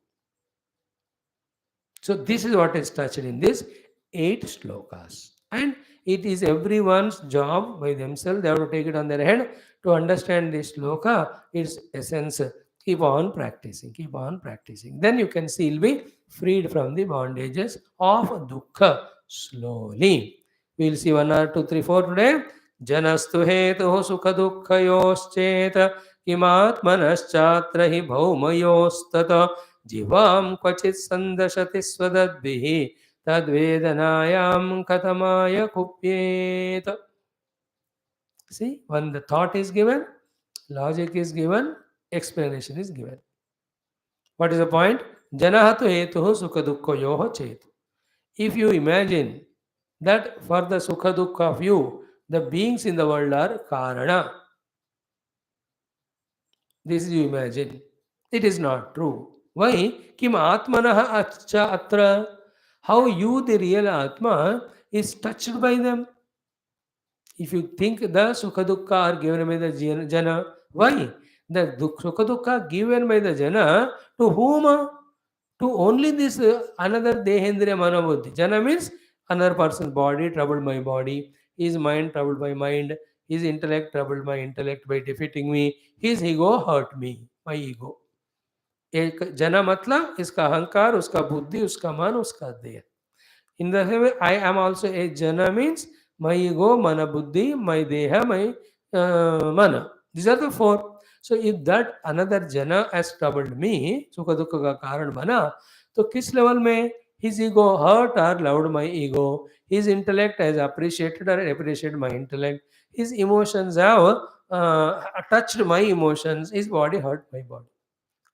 So this is what is touched in this 8 slokas. And it is everyone's job by themselves. They have to take it on their head to understand this sloka, its essence. Keep on practicing, keep on practicing. Then you can see you'll be freed from the bondages of dukkha slowly. We'll see 1 or 2, 3, 4 today. Janastu hetu sukha dukkhayoscheta kimatmanaschatra hi bhaumayostata jivam kvachit sandashati swadadvihi tadvedanayam katamaya kupyet. See, when the thought is given, logic is given, explanation is given. What is the point? Janahatu hetuhu sukha dukkhayoho chetu. If you imagine that for the sukha dukkha of you, the beings in the world are karana. This you imagine. It is not true. Why? Kim atmanaha acha atra. How you, the real Atma, is touched by them. If you think the Sukha Dukkha are given by the Jana, why? The Sukha Dukkha given by the Jana, to whom? To only this another Dehendriya Manabuddhi. Jana means another person's body troubled my body, his mind troubled my mind, his intellect troubled my intellect by defeating me, his ego hurt me, my ego. एक जना मतलब इसका अहंकार, उसका बुद्धि, उसका मन, उसका देह. In the same way, I am also a jana means my ego, mana buddhi, my deha, my mana. These are the 4. So if that another jana has troubled me, sukha dukkha ka karan bana, तो किस level में his ego hurt or loved my ego, his intellect has appreciated or appreciated my intellect, his emotions have touched my emotions, his body hurt my body.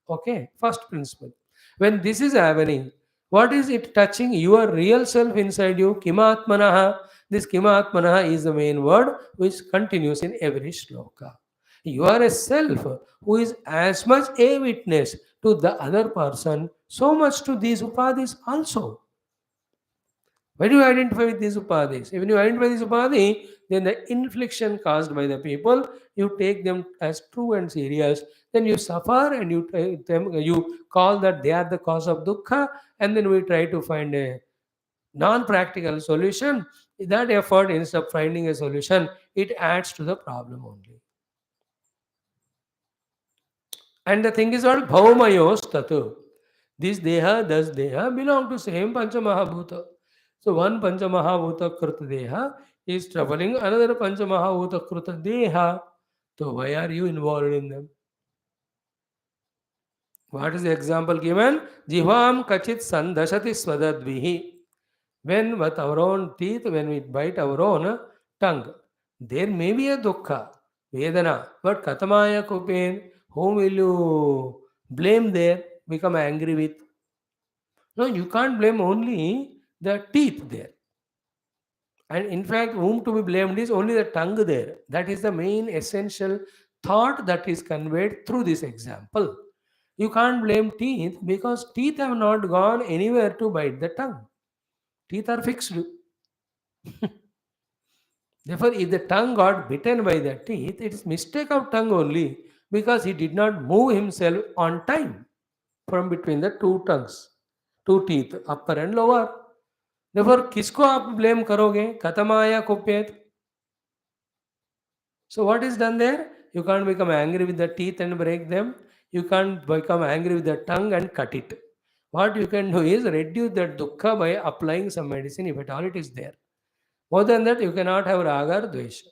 Okay, first principle. When this is happening, what is it touching? Your real self inside you, kimatmanaha. This kimatmanaha is the main word which continues in every shloka. You are a self who is as much a witness to the other person, so much to these upadhis also. Why do you identify with these upadhis? When you identify with these upadhi, then the infliction caused by the people, you take them as true and serious. Then you suffer and you take them, you call that they are the cause of dukkha, and then we try to find a non-practical solution. That effort, instead of finding a solution, it adds to the problem only. And the thing is what bhaumayos tatu. This deha, das deha belong to same panchamahabhuta. So one panchamahabhuta krita deha is troubling another panchamahabhuta krita deha. So why are you involved in them? What is the example given? Jivam kachit sandashati swadadvihi. When with our own teeth, when we bite our own tongue, there may be a dukkha, vedana, but katamaya kupen, whom will you blame there, become angry with? No, you can't blame only the teeth there. And in fact, whom to be blamed is only the tongue there. That is the main essential thought that is conveyed through this example. You can't blame teeth because teeth have not gone anywhere to bite the tongue. Teeth are fixed. Therefore, if the tongue got bitten by the teeth, it is mistake of tongue only because he did not move himself on time from between the two tongues, two teeth, upper and lower. Therefore, किसको आप blame करोगे? कथमाया कुप्येत. So what is done there? You can't become angry with the teeth and break them. You can't become angry with the tongue and cut it. What you can do is reduce that dukkha by applying some medicine if at all it is there. More than that, you cannot have raga or dvesha.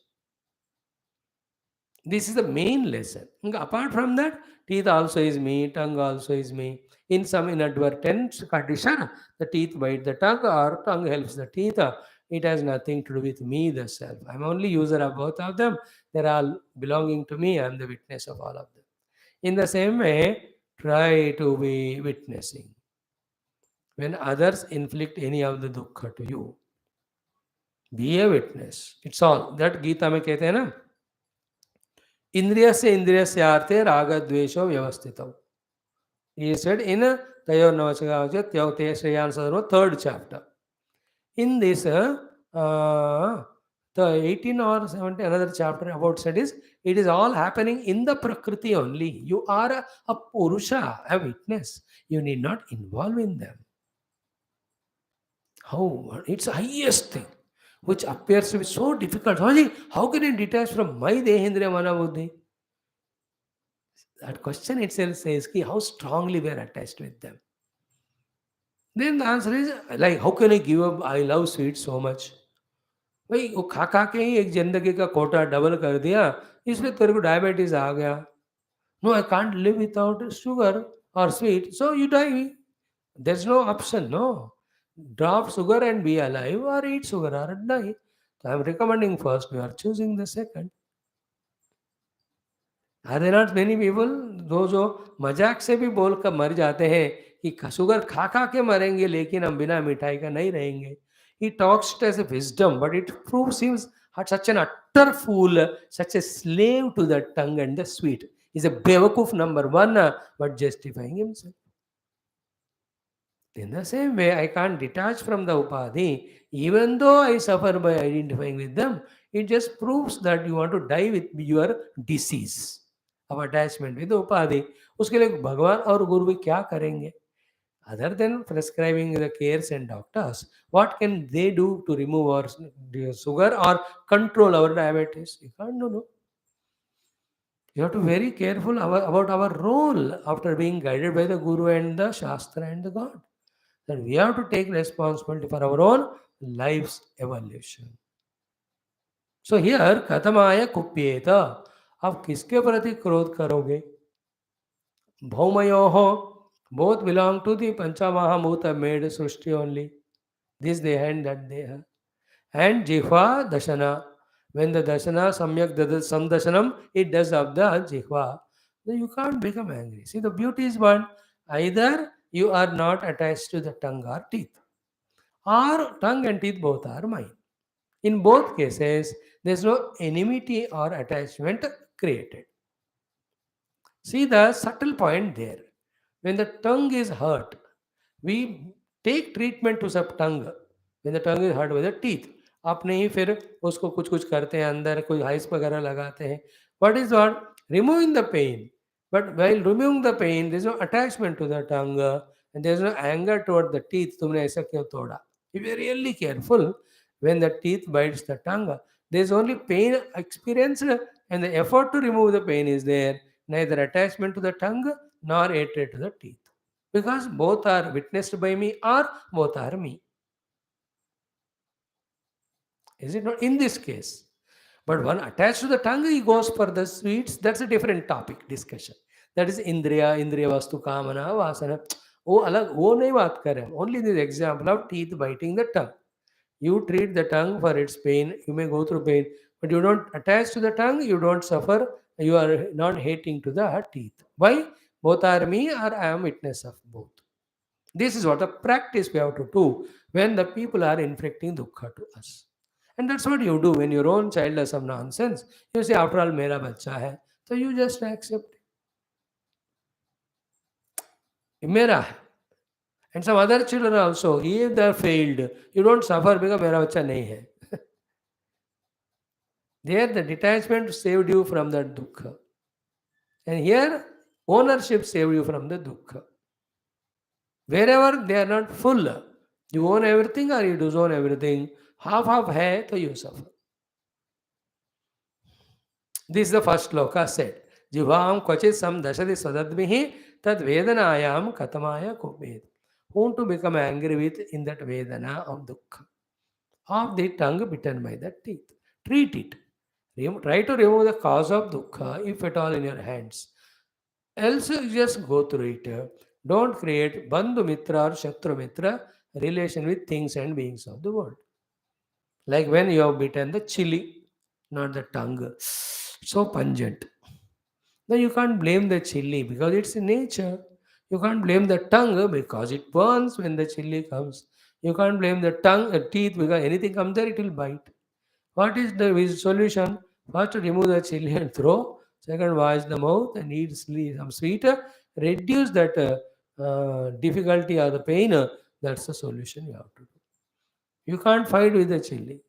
This is the main lesson. Apart from that, teeth also is me, tongue also is me. In some inadvertent condition, the teeth bite the tongue or tongue helps the teeth. It has nothing to do with me, the self. I'm only user of both of them. They're all belonging to me. I'm the witness of all of them. In the same way, try to be witnessing. When others inflict any of the dukkha to you, be a witness. It's all. That Gita में कहते हैं ना, इंद्रिय से इंद्रिय से आर्थे राग द्वेषो व्यवस्थितम. He said in Tayo Navachaka Tyaute Shreyan Sadharma, 3rd chapter. In this, the 18 or 17, another chapter about said is, it is all happening in the Prakriti only. You are a Purusha, a witness. You need not involve in them. How? It's the highest thing, which appears to be so difficult. How can I detach from my Dehendriya Mana Buddhi? That question itself says ki how strongly we are attached with them. Then the answer is like, how can I give up? I love sweets so much. भाई वो खा खा के ही एक जिंदगी का Kota double कर दिया, इसलिए तेरे को डायबिटीज आ गया. No, I can't live without sugar और sweet, so you die. There's no option, no. Drop sugar and be alive, or eat sugar or die. So I'm recommending first, you are choosing the second. Are there not many people, those जो मजाक से भी बोल कर मर जाते हैं कि शुगर खा खा के मरेंगे लेकिन हम बिना मिठाई का नहीं रहेंगे. He talks it as a wisdom, but it proves him such an utter fool, such a slave to the tongue and the sweet. He's a bewakoof number one, but justifying himself. In the same way, I can't detach from the upadhi, even though I suffer by identifying with them. It just proves that you want to die with your disease of attachment with the upadhi. उसके लिए भगवान और गुरु भी क्या करेंगे? Other than prescribing the cares and doctors, what can they do to remove our sugar or control our diabetes? You can't do, no. You have to be very careful about our role after being guided by the Guru and the Shastra and the God. That we have to take responsibility for our own life's evolution. So here, कथमाय कुप्येत, आप किसके प्रति क्रोध करोगे? भौमयोः, both belong to the Panchamahabhuta made Srishti only. This they and that they have. And Jihva Dashana, when the Dashana Samyak Samdashanam, it does of the Jihva, then you can't become angry. See, the beauty is one, either you are not attached to the tongue or teeth, or tongue and teeth both are mine. In both cases, there is no enmity or attachment created. See the subtle point there. When the tongue is hurt, we take treatment to सब tongue. When the tongue is hurt with the teeth, अपने ही फिर उसको कुछ कुछ करते हैं, अंदर कोई हाइस वगैरह लगाते हैं. What is what? Removing the pain. But while removing the pain, there is no attachment to the tongue and there is no anger toward the teeth. तुमने ऐसा क्यों तोड़ा? If you are really careful, when the teeth bites the tongue, there is only pain experienced and the effort to remove the pain is there. Neither attachment to the tongue nor hatred to the teeth. Because both are witnessed by me or both are me. Is it not? In this case. But one attached to the tongue, he goes for the sweets. That's a different topic, discussion. That is Indriya Vastu Kamana, Vasana. वो अलग वो नहीं बात कर रहे हैं. Only this example of teeth biting the tongue. You treat the tongue for its pain. You may go through pain, but you don't attach to the tongue. You don't suffer. You are not hating to the teeth. Why? Both are me or I am witness of both. This is what the practice we have to do when the people are inflicting dukkha to us. And that's what you do when your own child does some nonsense. You say, after all, mera bacha hai. So you just accept it. Mera hai. And some other children also, if they are failed, you don't suffer because mera bacha nahi hai. There, the detachment saved you from that dukkha. And here, ownership saved you from the dukkha. Wherever they are not full, you own everything or you disown everything, half hai, so you suffer. This is the first sloka said. Jivam kvachit sam dashati swadadmihi tad vedanayam katamaya kubhed. Whom to become angry with in that vedana of dukkha, of the tongue bitten by the teeth. Treat it. Try to remove the cause of dukkha if at all in your hands. Else you just go through it. Don't create bandhu mitra or shatru mitra relation with things and beings of the world. Like when you have bitten the chili, not the tongue. So pungent. Now you can't blame the chili because it's in nature. You can't blame the tongue because it burns when the chili comes. You can't blame the tongue, teeth because anything comes there, it will bite. What is the solution? First, remove the chili and throw. Second, wash the mouth and eat some sweeter. Reduce that difficulty or the pain. That's the solution you have to do. You can't fight with the chili.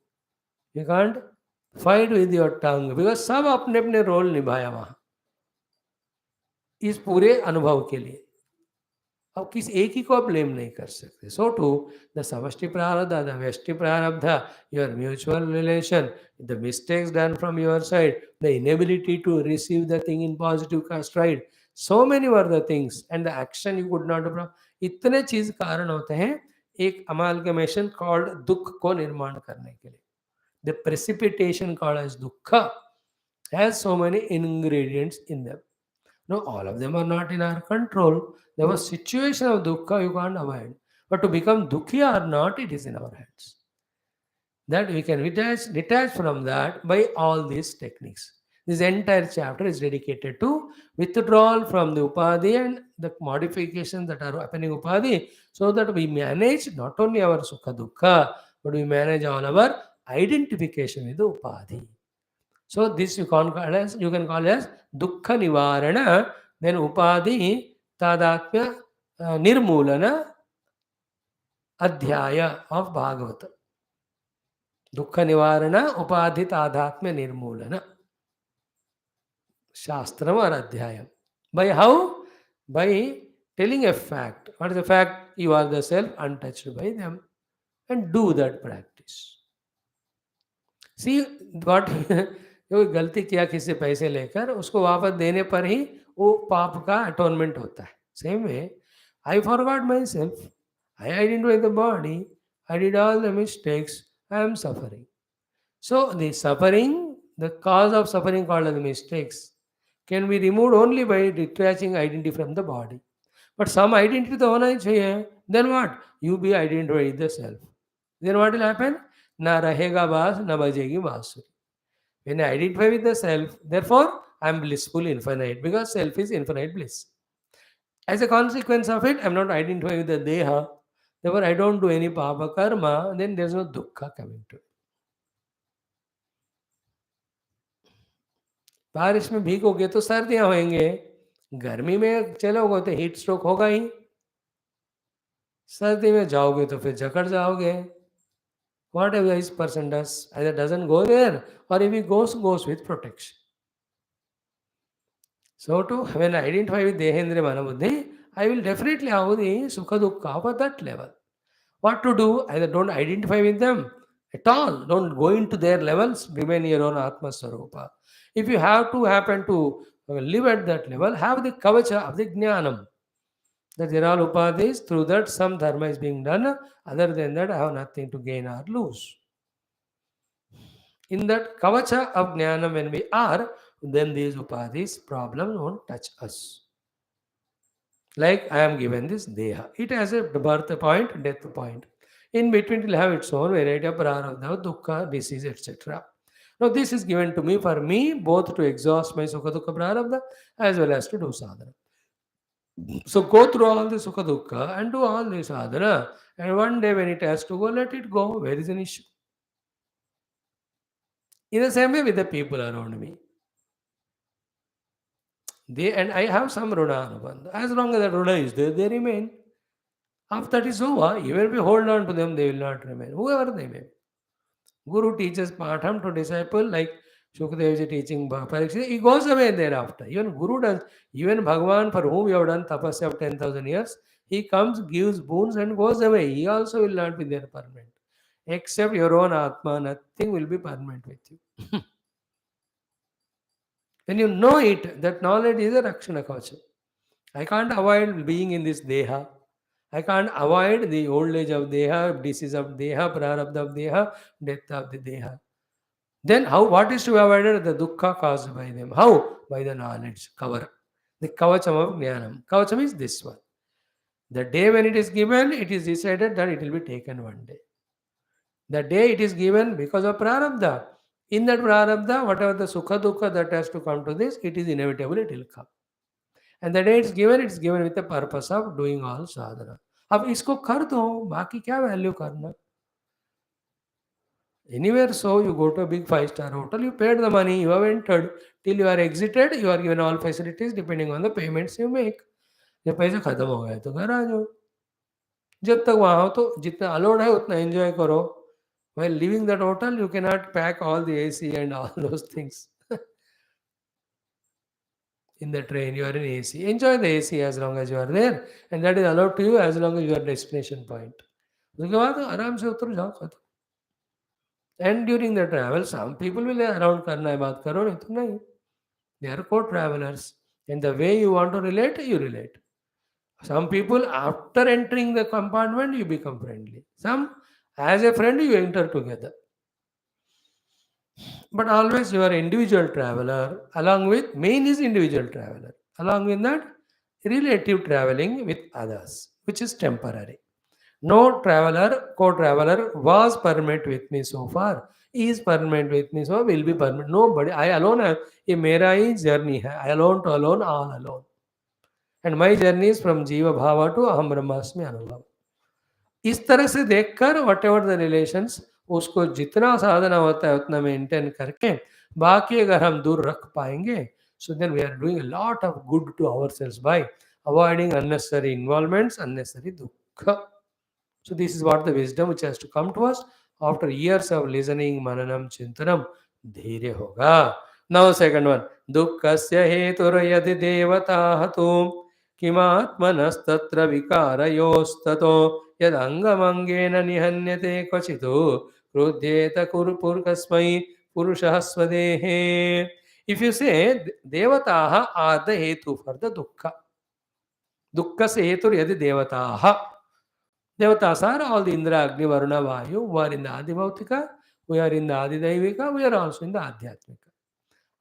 You can't fight with your tongue because सब अपने अपने role निभाया वहाँ इस पूरे अनुभव के लिए. अब किसी एक ही को आप ब्लेम नहीं कर सकते. So too, the samashti prarabdha, the vyashti prarabdha, your mutual relation, the mistakes done from your side, the inability to receive the thing in positive stride, so many were the things, and the action you could not do. इतने चीज कारण होते हैं एक amalgamation called दुख को निर्माण करने के लिए. The precipitation called as dukkha has so many ingredients in them. No, all of them are not in our control. There was situation of dukkha you can't avoid. But to become dukhi or not, it is in our hands. That we can detach from that by all these techniques. This entire chapter is dedicated to withdrawal from the upadhi and the modifications that are happening upadhi, so that we manage not only our sukha dukkha, but we manage all our identification with the upadhi. So this you can call as dukkha nivarana, then upadhi tadatmya nirmulana adhyaya of Bhagavatam. Dukkha nivarana upadhi tadatmya nirmulana shastram or adhyayam. By how? By telling a fact. What is the fact? You are the self untouched by them, and do that practice. See what जो गलती किया किसी से पैसे लेकर उसको वापस देने पर ही वो पाप का अटोनमेंट होता है. Same way I forgot my self, I identify the body, I did all the mistakes, I am suffering. So the suffering, the cause of suffering called the mistakes can be removed only by detaching identity from the body. But some identity तो होना ही चाहिए. Then what? You be identify the self. Then what will happen? ना रहेगा बास, ना बजेगी बांसुरी. When I identify with the self, therefore I am blissful infinite, because self is infinite bliss. As a consequence of it, I am not identifying with the deha. Therefore, I don't do any papa karma. Then there is no dukkha coming to it. बारिश में भीगोगे तो सर्दियां होंगे, गर्मी में चलोगे तो heat stroke होगा ही, सर्दी में जाओगे तो फिर जकड़ जाओगे. Whatever this person does, either doesn't go there, or if he goes with protection. So too, when I identify with Dehendra Manabuddhi, I will definitely have the Sukha Dukkha at that level. What to do? Either don't identify with them at all. Don't go into their levels. Remain your own Atma Sarupa. If you have to happen to live at that level, have the kavacha of the Jnanam. That there are upadhis, through that some dharma is being done. Other than that, I have nothing to gain or lose. In that kavacha of Jnanam when we are, then these upadhis, problems won't touch us. Like I am given this deha. It has a birth point, death point. In between it will have its own variety of prarabdha, dukkha, disease, etc. Now this is given to me for me both to exhaust my sukha dukkha prarabdha as well as to do sadhana. So go through all the sukha dukkha and do all the sadhana, and one day when it has to go, let it go. Where is an issue? In the same way with the people around me. They and I have some runa anubandha. As long as that runa is there, they remain. After that is over, even if we hold on to them, they will not remain, whoever they may be. Guru teaches patham to disciple, like Shukadeva is teaching Parikshit, he goes away thereafter. Even Guru does, even Bhagavan, for whom we have done tapasya of 10,000 years, he comes, gives boons and goes away. He also will not be there permanent. Except your own Atma, nothing will be permanent with you. When you know it, that knowledge is a Rakshana Kavacha. I can't avoid being in this Deha. I can't avoid the old age of Deha, disease of Deha, Prarabdha of Deha, death of the Deha. Then how? What is to be avoided? The dukkha caused by them. How? By the knowledge, cover. The kavacham of jnanam. Kavacham is this one. The day when it is given, it is decided that it will be taken one day. The day it is given because of prarabdha. In that prarabdha, whatever the sukha dukkha that has to come to this, it is inevitable, it will come. And the day it's given with the purpose of doing all sadhana. अब इसको कर दो, बाकी क्या value करना? Anywhere so, you go to a big 5-star hotel, you paid the money, you have entered. Till you are exited, you are given all facilities depending on the payments you make. जब पैसे खत्म हो गए तो घर आ जाओ. जब तक वहाँ हो तो जितना अलाउड है उतना एंजॉय करो. While leaving that hotel, you cannot pack all the AC and all those things. in the train, you are in AC. Enjoy the AC as long as you are there, and that is allowed to you as long as you are destination point. उसके बाद आराम से उतर जाओ खत्म. And during the travel, some people will around करना है बात करो नहीं तो नहीं. They are co-travelers, and the way you want to relate, you relate. Some people, after entering the compartment, you become friendly. Some, as a friend, you enter together. But always you are individual traveler. Along with main is individual traveler. Along with that, relative traveling with others, which is temporary. No traveler, co-traveler was permanent with me so far. He is permanent with me, so will be permanent. Nobody. I alone have. ये मेरा ही journey है. I alone to alone, all alone. And my journey is from Jiva Bhava to Aham Brahmasmi Anubhava. इस तरह से देखकर what ever the relations उसको जितना साधना होता है उतना मेंटेन करके बाकी अगर हम दूर रख पाएंगे so then we are doing a lot of good to ourselves by avoiding unnecessary involvements unnecessary दुख. So this is what the wisdom which has to come to us after years of listening, mananam, chintanam, dheerya hoga. Now second one, dukkasya hetur yadi devata tu kimatmanastatra vikarayostato yad angamangena nihanyate kvachito krudhyeta kurpurkasmai purushah swadehe. If you say devataha are the hetu for the dukkha. Dukkasya hetur yadi devataha. Devatas are all the Indra, Agni, Varuna, Vayu, who are in the Adivautika, we are in the Adidaivika, we are also in the Adhyatmika.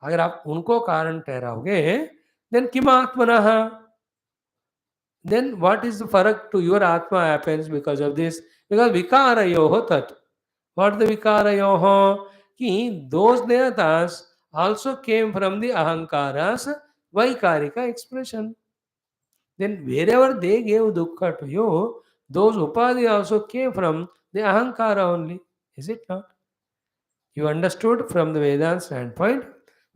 अगर आप उनको कारण ठहराओगे, then किमात्मनः, then what is the farak to your Atma happens because of this? Because vikarayoho tat. What the vikarayoho? Ki those devatas also came from the ahankara's vaikarika expression. Then wherever they gave dukkha to you, those upadhi also came from the ahankara only. Is it not? You understood from the Vedanta standpoint,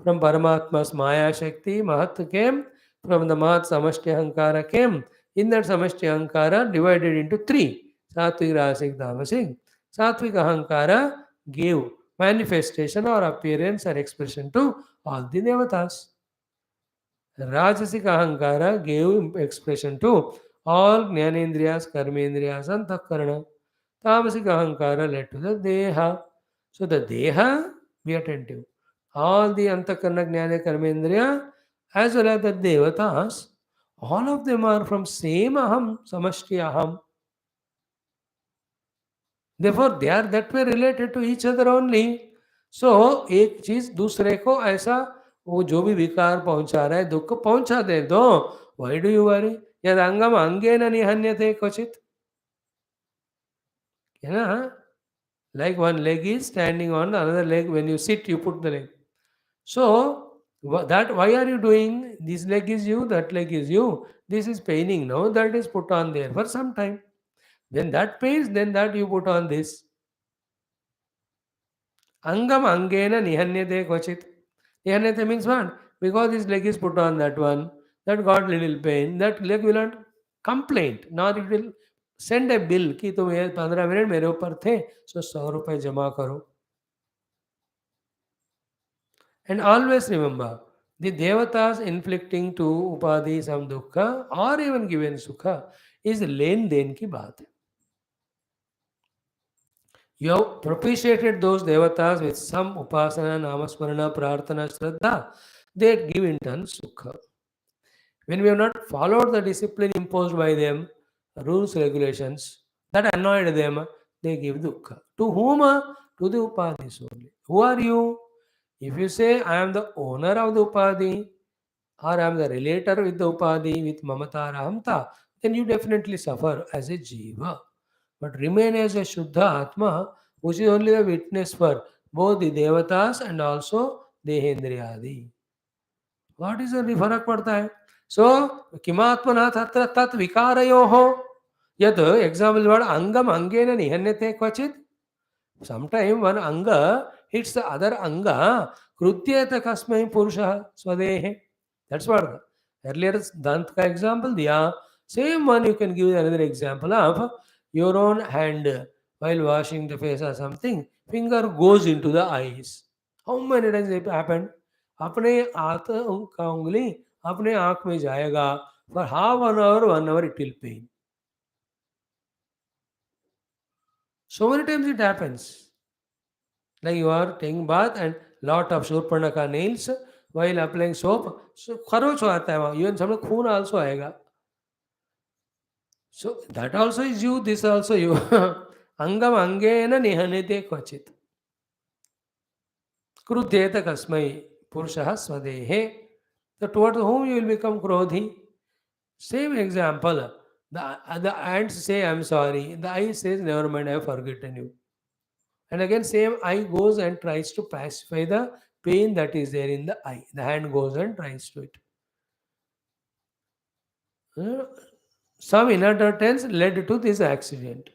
from Paramatma's Maya Shakti, Mahat came, from the Mahat Samashti Ahankara came. In that Samashti Ahankara divided into three, Satvik, Rasik, Tamasik. Satvik Ahankara gave manifestation or appearance or expression to all the devatas. Rajasic Ahankara gave expression to all Jnanendriyas, Karmendriyas, and Takkarana. Tamasic Ahankara led to the Deha. So the Deha, be attentive. All the Antakarana, Jnana, Karmendriya, as well as the Devatas, all of them are from same Aham, Samashti Aham. Therefore, they are that way related to each other only. So, एक चीज दूसरे को ऐसा वो जो भी विकार पहुंचा रहा है दुख पहुंचा दे दो. Why do you worry? यद अंगम अंगे न निहन्यते क्वचित. है ना? Like one leg is standing on the another leg. When you sit, you put the leg. So, that why are you doing? This leg is you, that leg is you. This is paining now. That is put on there for some time. When that pains, then that you put on this. Angam angena nihanyate kvachit. Nihanyate means what? Because this leg is put on that one, that got little pain, that leg will not complain, nor it will send a bill कि तुम ये 15 minute मेरे ऊपर थे, so 100 रुपए जमा करो. And always remember, the devatas inflicting to upadhi some dukkha or even given sukha is len den ki baat hai. You have propitiated those devatas with some upasana, namasmarana, prarthana, shraddha. They give in turn sukha. When we have not followed the discipline imposed by them, rules, regulations, that annoyed them, they give dukkha. To whom? To the upadhis only. Who are you? If you say, I am the owner of the upadhi, or I am the relator with the upadhi, with mamata rahamta, then you definitely suffer as a jiva. But remain as a Shuddha Atma, which is only the witness for both the Devatas and also Dehendriyadi. What is the फर्क पड़ता है? So, किमात्मना तत्र तत् विकारयोः यत् example word angam angena nihanyate क्वचित्. Sometime one anga hits the other anga कृत्येत कस्मै पुरुषः स्वदेहे. That's what earlier Dant का example दिया. Same one you can give another example of your own hand while washing the face or something, finger goes into the eyes. How many times it happened? अपने हाथ का उंगली अपने आँख में जाएगा, for half an hour, 1 hour it will pain. So many times it happens. Like you are taking bath and lot of Shurpanaka nails while applying soap. So खरोच आता है वहाँ. Even some खून also आएगा. So that also is you, this also you. Angam angena nihanete kvachit. Krudheta kasmai purushaha swadehe. So towards whom you will become krodhi. Same example. The ants say, I'm sorry. The eye says, never mind, I have forgotten you. And again, same eye goes and tries to pacify the pain that is there in the eye. The hand goes and tries to it. Uh, Some inadvertence led to this accident.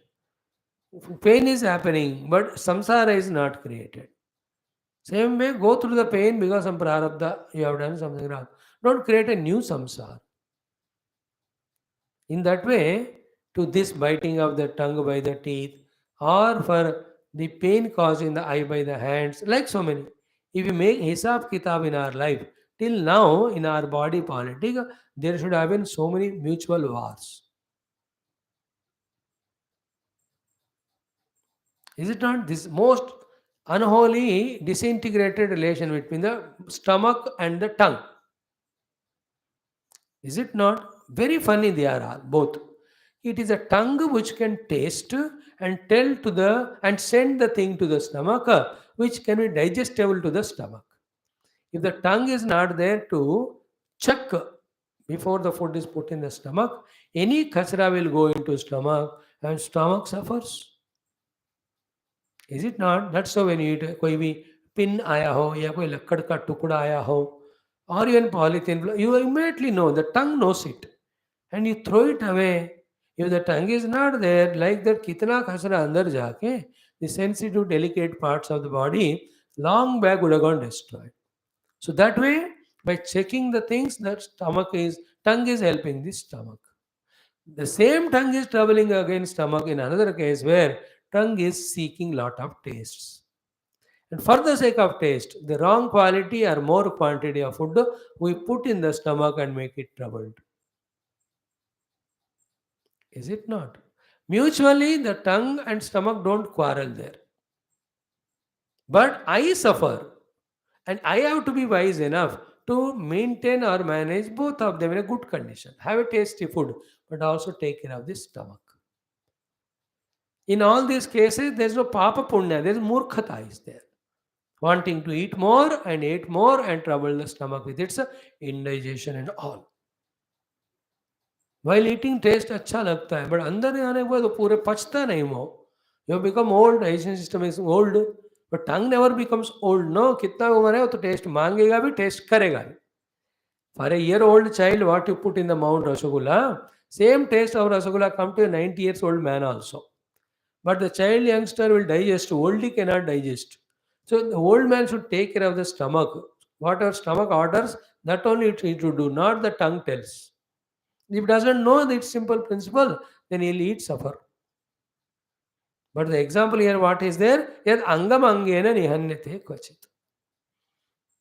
Pain is happening, but samsara is not created. Same way, go through the pain because some prarabdha, you have done something wrong. Don't create a new samsara. In that way, to this biting of the tongue by the teeth, or for the pain caused in the eye by the hands, like so many. If we make hisab kitab in our life, till now in our body politic, there should have been so many mutual wars. Is it not this most unholy disintegrated relation between the stomach and the tongue? Is it not? Very funny they are all, both. It is a tongue which can taste and tell to the and send the thing to the stomach, which can be digestible to the stomach. If the tongue is not there to check before the food is put in the stomach, any kachra will go into stomach and stomach suffers. Is it not? That's how when you eat कोई भी pin आया हो या कोई लक्कड़ का टुकड़ा आया हो or even polythene, you immediately know, the tongue knows it and you throw it away. If the tongue is not there, like that kitna khasra andar jaake, the sensitive delicate parts of the body long back would have gone destroyed. So that way, by checking the things, that tongue is helping the stomach. The same tongue is troubling against stomach in another case where tongue is seeking lot of tastes. And for the sake of taste, the wrong quality or more quantity of food we put in the stomach and make it troubled. Is it not? Mutually, the tongue and stomach don't quarrel there. But I suffer. And I have to be wise enough to maintain or manage both of them in a good condition. Have a tasty food, but also take care of the stomach. In all these cases, there is no papa punya, there is murkhata is there. Wanting to eat more and trouble the stomach with its indigestion and all. While eating taste अच्छा लगता है, but अंदर आने के बाद वो पूरे पचता नहीं वो. You become old, digestion system is old, but tongue never becomes old. No, कितना उम्र है वो तो टेस्ट मांगेगा भी, टेस्ट करेगा भी. For a year-old child, what you put in the mouth rasgulla, same taste of rasgulla come to a 90 years old man also. But the child youngster will digest, oldie cannot digest. So the old man should take care of the stomach. Whatever stomach orders, that only it should do, not the tongue tells. If doesn't know this simple principle, then he'll eat suffer. But the example here, what is there? Yad angam angena nihanyate kvachit.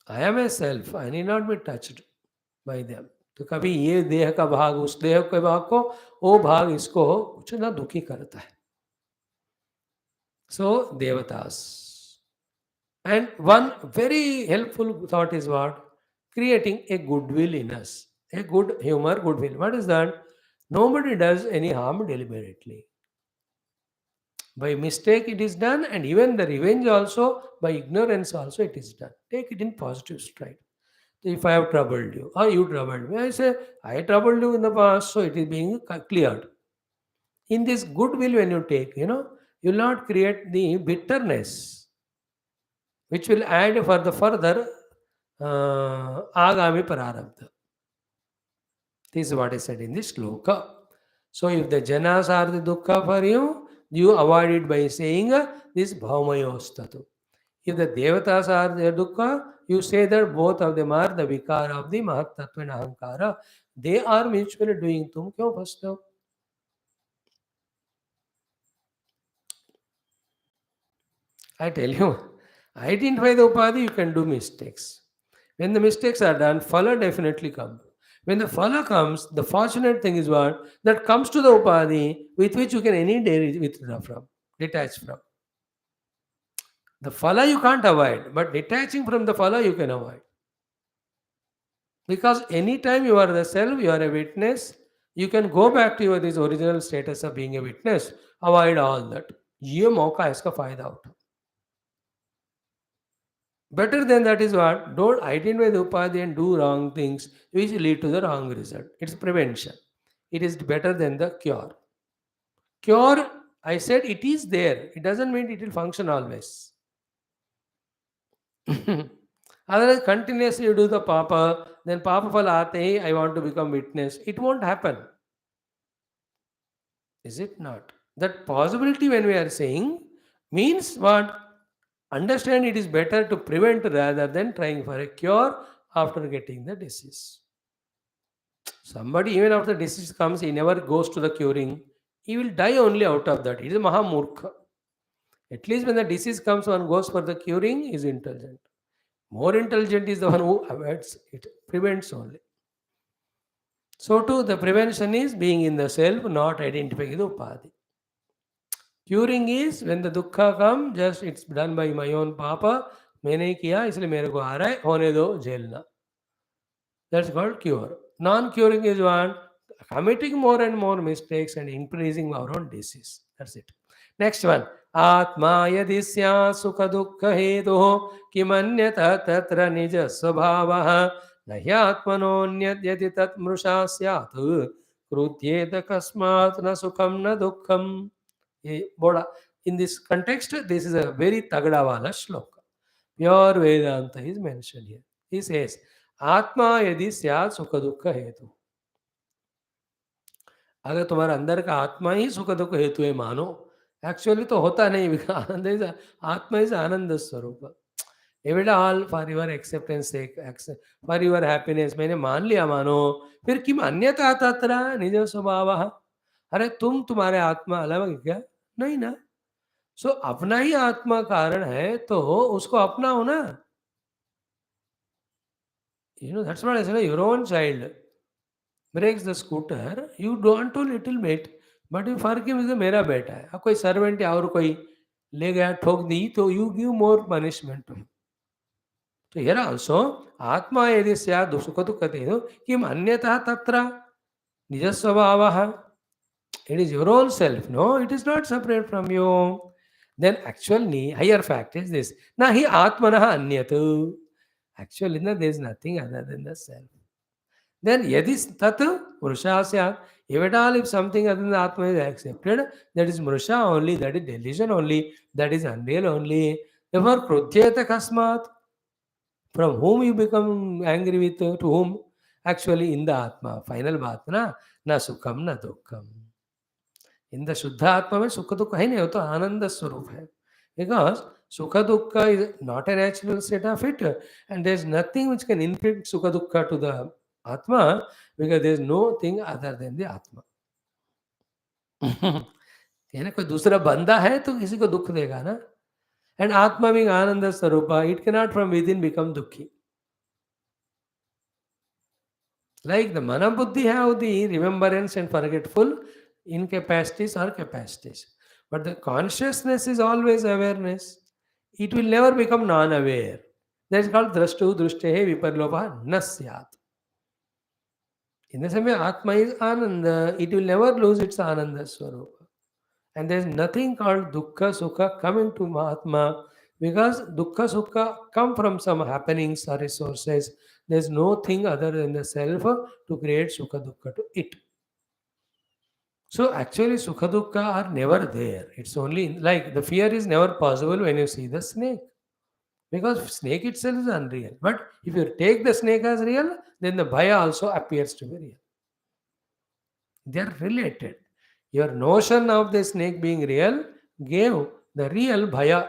I am a self, I need not be touched by them. तो कभी ये देह का भाग उस देह के भाग को, वो भाग इसको कुछ ना दुखी करता है. So devatas. And one very helpful thought is what? Creating a goodwill in us. A good humor, goodwill. What is that? Nobody does any harm deliberately. By mistake it is done, and even the revenge also, by ignorance also it is done. Take it in positive stride. If I have troubled you, or you troubled me, I say, I troubled you in the past, so it is being cleared. In this goodwill, when you take, you will not create the bitterness, which will add for the further agami prarabdha. This is what is said in this sloka. So if the janas are the dukkha for you, you avoid it by saying this bhaumayostatu. If the devatas are the dukkha, you say that both of them are the vikara of the mahatattva and ahankara. They are mutually doing. Tum kyun phasते हो? I tell you, identify the upadhi, you can do mistakes. When the mistakes are done, phala definitely come. When the phala comes, the fortunate thing is what? That comes to the upadhi with which you can any day withdraw from, detach from. The phala you can't avoid, but detaching from the phala you can avoid. Because anytime you are the self, you are a witness, you can go back to your this original status of being a witness, avoid all that. ये मौका है इसका फायदा उठा. Better than that is what? Don't identify the upadhi and do wrong things which lead to the wrong result. It's prevention. It is better than the cure. Cure, I said it is there. It doesn't mean it will function always. Otherwise, continuously you do the papa, then papa phala aate hi, I want to become witness. It won't happen. Is it not? That possibility when we are saying means what? Understand it is better to prevent rather than trying for a cure after getting the disease. Somebody, even after disease comes, he never goes to the curing. He will die only out of that. It is Maha Murkha. At least when the disease comes, one goes for the curing, is intelligent. More intelligent is the one who avoids it, prevents only. So too, the prevention is being in the self, not identifying the upadhi. Curing is when the dukkha come, just it's done by my own papa. मैंने किया इसलिए मेरे को आ रहा है, होने दो झेलना. That's called cure. Non-curing is one committing more and more mistakes and increasing our own disease. That's it. Next one. आत्मा यदि स्यात् सुख दुःख हेतुः किमन्यतः तत्र निज स्वभावः न ह्यात्मनोऽन्यद् यदि तत् मृषा स्यात् क्रुध्येत कस्मात् न सुखम न दुःखम. ये बड़ा in this context this is a very tagda wala shloka. Pure Vedanta is mentioned here. He says आत्मा यदि स्यात् सुख दुख हेतु. अगर तुम्हारे अंदर का आत्मा ही सुख दुख हेतु है मानो, एक्चुअली तो होता नहीं. आनंद इज आत्मा इज आनंद स्वरूप. Avid all for your acceptance for your happiness मैंने मान लिया मानो, फिर किम अन्यथा तत्र निज स्वभाव. अरे तुम तुम्हारे आत्मा अलग है क्या? नहीं ना. सो अपना ही आत्मा कारण है तो उसको अपनाओ ना. That's what I said. Your own child breaks the scooter, you don't do little bit, but you forgive is मेरा बेटा है. अब कोई सर्वेंट या और कोई ले गया ठोक दी तो you give more punishment to him. So here also आत्मा यदि स्यात् सुख दुःखते किम अन्यथा तत्र निज स्वभावः. It is your own self. No, it is not separate from you. Then actually higher fact is this. Na hi atmanah anyatu. Actually, no, there is nothing other than the self. Then yadis tat mrusha syat. If at all if something other than the Atma is accepted, that is mrusha only, that is delusion only, that is unreal only. Therefore, krudhyeta kasmat. From whom you become angry with, to whom? Actually in the Atma. Final baat na sukham na dukkham. In the Shuddha Atma में सुख दुख है नहीं, वो तो आनंद स्वरूप है. Because Sukha Dukkha is not a natural state of it, and there is nothing which can inflict Sukha Dukkha to the Atma, because there is no thing other than the Atma. यानी कोई दूसरा बंदा है तो किसी को दुख देगा ना. And Atma being Ananda Swarupa, it cannot from within become dukhi. Like the Mana Buddhi have the remembrance and forgetful incapacities or capacities. But the consciousness is always awareness. It will never become non-aware. That is called drashtu drushte viparlopa nasyat. In the same way, Atma is Ananda. It will never lose its Ananda Swarupa. And there is nothing called Dukkha Sukha coming to Mahatma, because Dukkha Sukha come from some happenings or resources. There is no thing other than the self to create Sukha Dukkha to it. So actually Sukha Dukkha are never there. It's only like the fear is never possible when you see the snake. Because snake itself is unreal. But if you take the snake as real, then the bhaya also appears to be real. They are related. Your notion of the snake being real gave the real bhaya.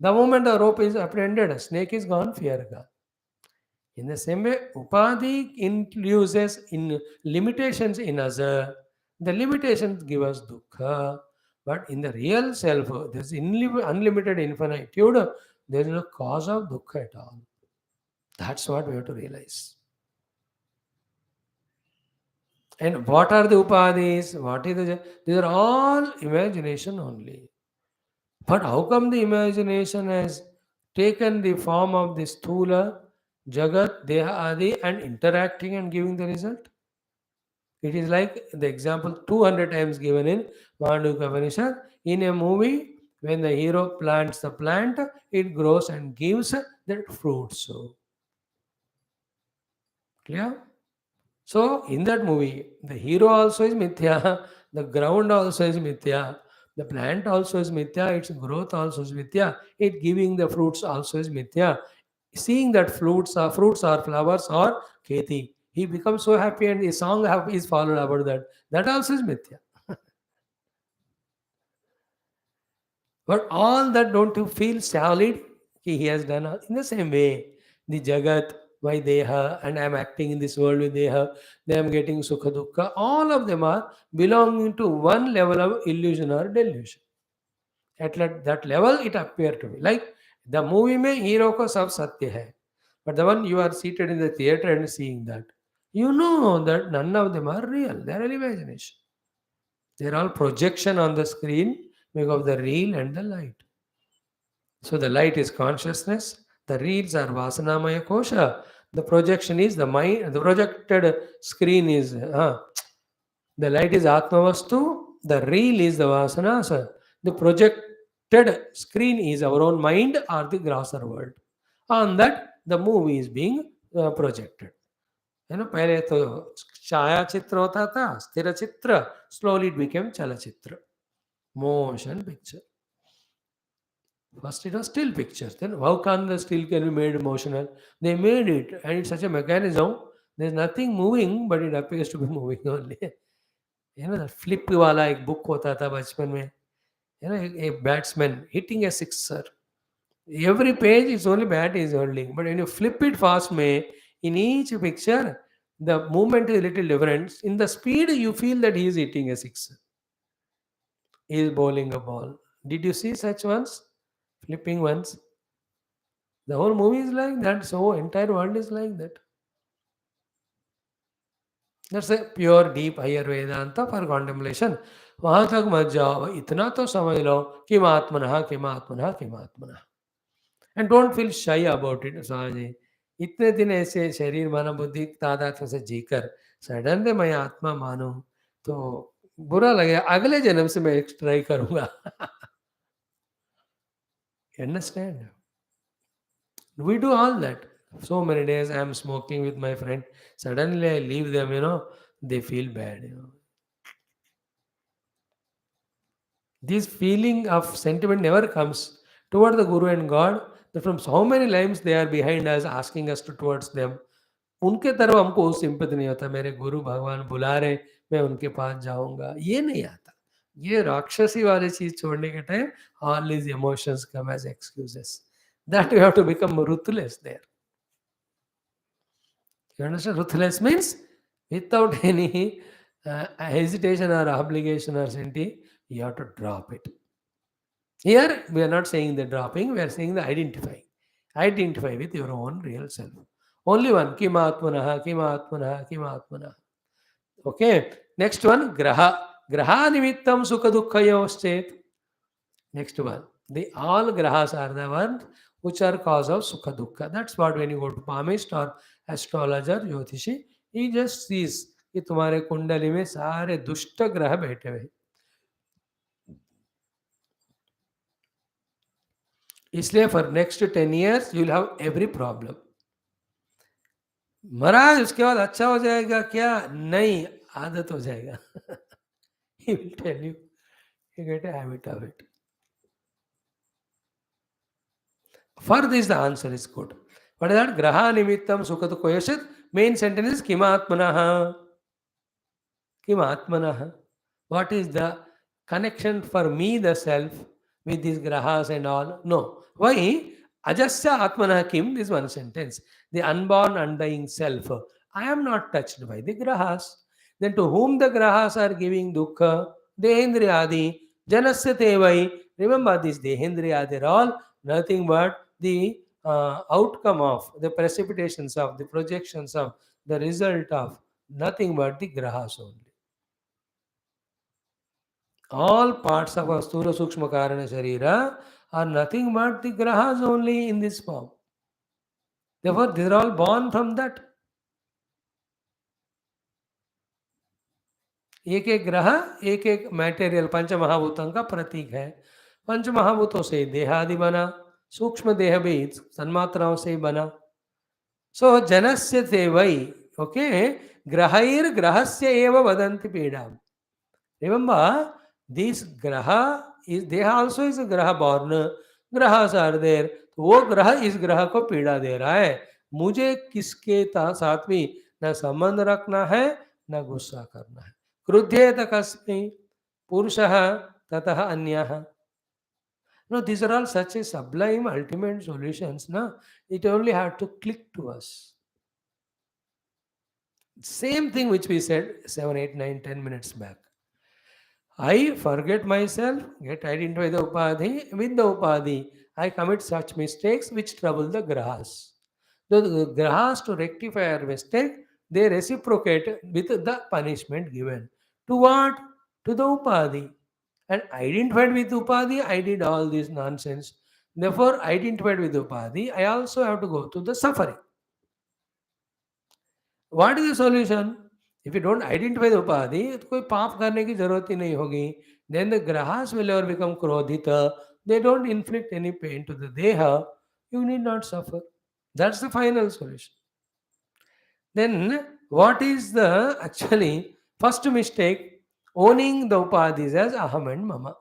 The moment the rope is apprehended, a snake is gone, fear gone. In the same way, upadhi introduces in limitations in us. The limitations give us dukkha. But in the real self, there is unlimited infinitude. There is no cause of dukkha at all. That's what we have to realize. And what are the upadhis? What is the? These are all imagination only. But how come the imagination has taken the form of the sthula, jagat, deha, adi, and interacting and giving the result? It is like the example 200 times given in Mandukya Upanishad. In a movie, when the hero plants the plant, it grows and gives that fruit. So, clear? So, in that movie, the hero also is mithya, the ground also is mithya, the plant also is mithya, its growth also is mithya, it giving the fruits also is mithya. Seeing that fruits or flowers or kheti, he becomes so happy and his song is followed about that. That also is mithya. But all that don't you feel solid? He has done in the same way. The Jagat, why Deha, and I am acting in this world with Deha, they am getting Sukha Dukkha. All of them are belonging to one level of illusion or delusion. At that level, it appeared to me. Like the movie mein hero ko sab satya hai. But the one you are seated in the theater and seeing that, you know that none of them are real. They are all imagination. They are all projection on the screen because of the real and the light. So the light is consciousness, the reeds are Vasanamaya Kosha, the projection is the mind, the projected screen is, the light is Atmavastu, the reel is the Vasanasa, the projected screen is our own mind or the grosser world. On that, the movie is being projected. है ना पहले तो छाया चित्र होता था स्थिर चित्र slowly it became चलचित्र motion picture. First, it was still pictures. Then, how can the still can be made emotional? They made it, and it's such a mechanism. There's nothing moving, but it appears to be moving only. You know, the flip wala एक book होता था बचपन में. You know, a batsman hitting a sixer. Every page is only bat is holding, but when you flip it fast, में in each picture, the movement is a little different. In the speed, you feel that he is hitting a sixer. He is bowling a ball. Did you see such ones? Flipping ones? The whole movie is like that. So entire world is like that. That's a pure deep higher Vedanta for contemplation. वहां तक मत जाओ इतना तो समझ लो किम आत्मनः किम आत्मनः किम आत्मनः and don't feel shy about it स्वामी इतने दिन ऐसे शरीर मन बुद्धि तादात्म्य से जीकर सडनली मैं आत्मा मानूं तो बुरा लगेगा अगले जन्म से मैं ट्राई करूंगा understand we do all that. So many days I am smoking with my friend. Suddenly I leave them, they feel bad. This feeling of sentiment never comes toward the Guru and God. That from so many lives they are behind us, asking us to towards them. उनके तरफ हमको वो sympathy नहीं होता मेरे गुरु भगवान बुला रहे मैं उनके पास जाऊंगा ये नहीं आता ये राक्षसी वाली चीज छोड़ने के time all these emotions come as excuses that we have to become ruthless there. You understand? Ruthless means without any hesitation or obligation or senti, you have to drop it. Here, we are not saying the dropping, we are saying the identifying. Identify with your own real self. Only one. Kimatmanaha, kimatmanaha, kimatmanaha. Okay. Next one, graha. Graha nimittam sukha dukkhayoschet. Next one. The all grahas are the ones which are cause of sukha dukkha. That's what when you go to palmist or astrologer, ज्योतिषी, he just sees कि तुम्हारे कुंडली में सारे दुष्ट ग्रह बैठे हुए इसलिए for next 10 years you will have every problem महाराज उसके बाद अच्छा हो जाएगा क्या नहीं आदत हो जाएगा he will tell you you get a habit of it. For this the answer is good. What is that? Graha nimittam sukhatu koyashit. Main sentence is kimatmanaha. Kimatmanaha. What is the connection for me, the self, with these grahas and all? No. Why? Ajasya atmana kim is one sentence. The unborn, undying self. I am not touched by the grahas. Then to whom the grahas are giving dukkha? Dehendriyadi. Janasya tevai. Remember this Dehendriyadi are all nothing but the outcome of the precipitations of the projections of the result of nothing but the grahas only. All parts of our Sthula Sukshma Karana Sharira are nothing but the grahas only in this form. Therefore, they are all born from that. एक एक ग्रह एक एक material पंच महाभूतों का प्रतीक है. पंच महाभूतों से देहादि बना, सूक्ष्म देह भी तन्मात्राओं से बना. सो जनस्य ते वै, ओके, ग्रहैर ग्रहस्य एव वदन्ति पीडाम. Remember, this graha is, they also is a graha born. Grahas are there. तो वो ग्रह इस ग्रह को पीड़ा दे रहा है. मुझे किसके साथ भी न संबंध रखना है न गुस्सा करना है. क्रुद्धेत कस्मै पुरुषः ततः अन्यः. No, these are all such a sublime ultimate solutions. No, it only had to click to us. Same thing which we said 7, 8, 9, 10 minutes back. I forget myself, get identified with the upadhi. With the upadhi, I commit such mistakes which trouble the grahas. The grahas, to rectify our mistake, they reciprocate with the punishment given. To what? To the upadhi. And identified with upadhi, I did all this nonsense. Therefore, identified with upadhi, I also have to go to the suffering. What is the solution? If you don't identify the upadhi, तो कोई पाप करने की जरूरत ही नहीं होगी. Then the grahas will never become krodhita. They don't inflict any pain to the deha. You need not suffer. That's the final solution. Then what is the actually first mistake? Owning the upadhis as aham and mama.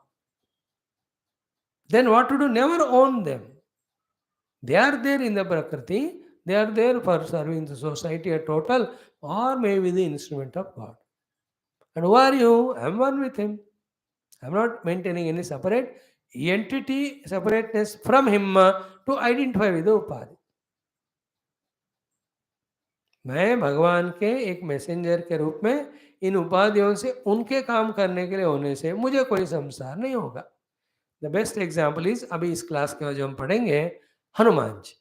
Then what to do? Never own them. They are there in the prakriti. They are there for serving the society at total, or maybe the instrument of God. And who are you? I am one with him. I am not maintaining any separate entity, separateness from him to identify with the upadhi. मैं भगवान के एक messenger के रूप में इन उपाधियों से उनके काम करने के लिए होने से मुझे कोई संसार नहीं होगा. द बेस्ट एग्जाम्पल इज, अभी इस क्लास के जो हम पढ़ेंगे, Hanuman ji.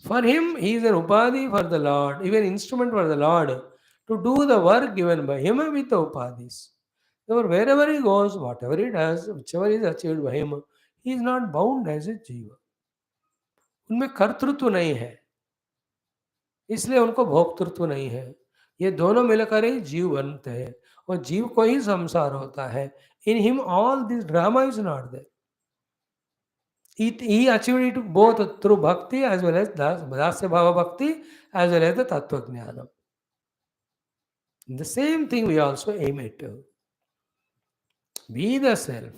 For him, he is an upadhi for the Lord, even instrument for the Lord, to do the work given by him with the upadhis. Therefore, wherever he goes, whatever he does, whichever is achieved by him, he is not bound as a jiva. उनमें कर्तृत्व नहीं है, इसलिए उनको भोक्तृत्व नहीं है. ये दोनों मिलकर ही जीव बनते हैं, और जीव को ही संसार होता है. In him, all this drama is not there. He achieved it both through bhakti as well as dasya bhava bhakti as well as the tattva jnana. The same thing we also aim at. Be the self.